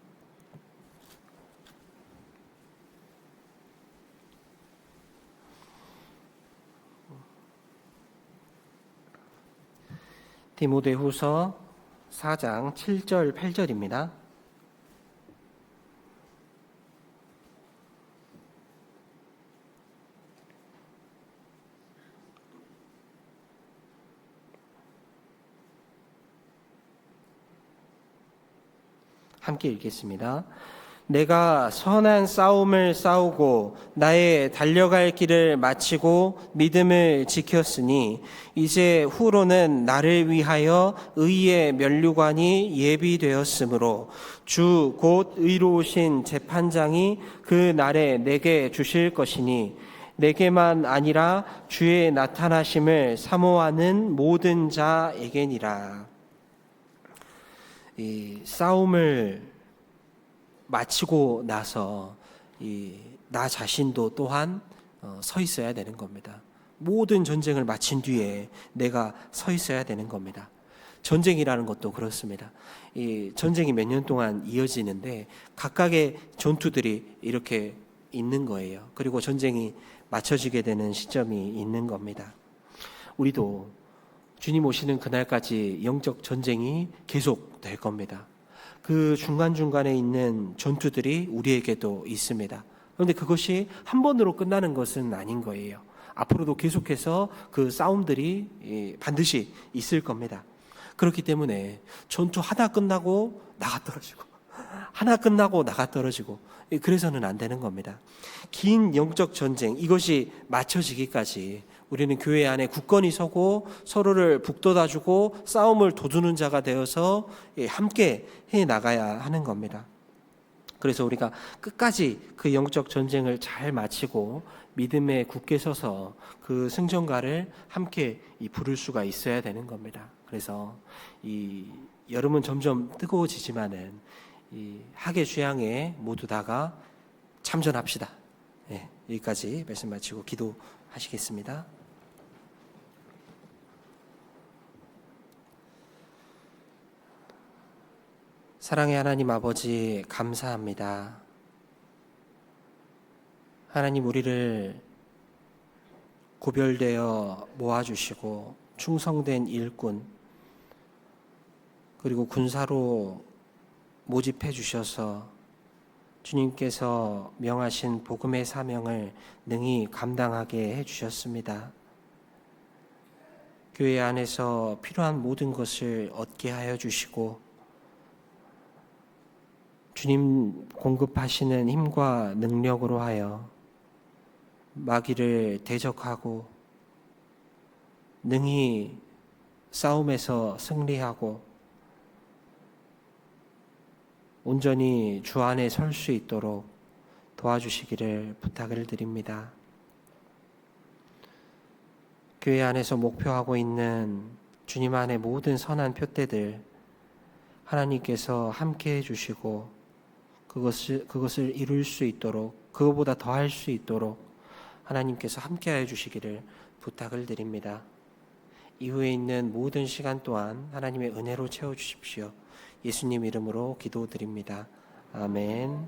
디모데후서 4장 7절 8절입니다. 함께 읽겠습니다. 내가 선한 싸움을 싸우고 나의 달려갈 길을 마치고 믿음을 지켰으니 이제 후로는 나를 위하여 의의 면류관이 예비되었으므로 주 곧 의로우신 재판장이 그 날에 내게 주실 것이니 내게만 아니라 주의 나타나심을 사모하는 모든 자에게니라. 이 싸움을 마치고 나서 나 자신도 또한 서 있어야 되는 겁니다. 모든 전쟁을 마친 뒤에 내가 서 있어야 되는 겁니다. 전쟁이라는 것도 그렇습니다. 이 전쟁이 몇 년 동안 이어지는데 각각의 전투들이 이렇게 있는 거예요. 그리고 전쟁이 맞춰지게 되는 시점이 있는 겁니다. 우리도 주님 오시는 그날까지 영적 전쟁이 계속될 겁니다. 그 중간중간에 있는 전투들이 우리에게도 있습니다. 그런데 그것이 한 번으로 끝나는 것은 아닌 거예요. 앞으로도 계속해서 그 싸움들이 반드시 있을 겁니다. 그렇기 때문에 전투 하나 끝나고 나가 떨어지고 하나 끝나고 나가 떨어지고 그래서는 안 되는 겁니다. 긴 영적 전쟁 이것이 맞춰지기까지 우리는 교회 안에 굳건히 서고 서로를 북돋아주고 싸움을 도두는 자가 되어서 함께 해나가야 하는 겁니다. 그래서 우리가 끝까지 그 영적 전쟁을 잘 마치고 믿음에 굳게 서서 그 승전가를 함께 부를 수가 있어야 되는 겁니다. 그래서 이 여름은 점점 뜨거워지지만은 이 학예 수양에 모두 다가 참전합시다. 여기까지 말씀 마치고 기도하시겠습니다. 사랑의 하나님 아버지 감사합니다. 하나님 우리를 구별되어 모아주시고 충성된 일꾼 그리고 군사로 모집해 주셔서 주님께서 명하신 복음의 사명을 능히 감당하게 해 주셨습니다. 교회 안에서 필요한 모든 것을 얻게 하여 주시고 주님 공급하시는 힘과 능력으로 하여 마귀를 대적하고 능히 싸움에서 승리하고 온전히 주 안에 설 수 있도록 도와주시기를 부탁을 드립니다. 교회 안에서 목표하고 있는 주님 안의 모든 선한 표대들 하나님께서 함께 해주시고 그것을 이룰 수 있도록 그것보다 더할 수 있도록 하나님께서 함께하여 주시기를 부탁을 드립니다. 이후에 있는 모든 시간 또한 하나님의 은혜로 채워주십시오. 예수님 이름으로 기도드립니다. 아멘.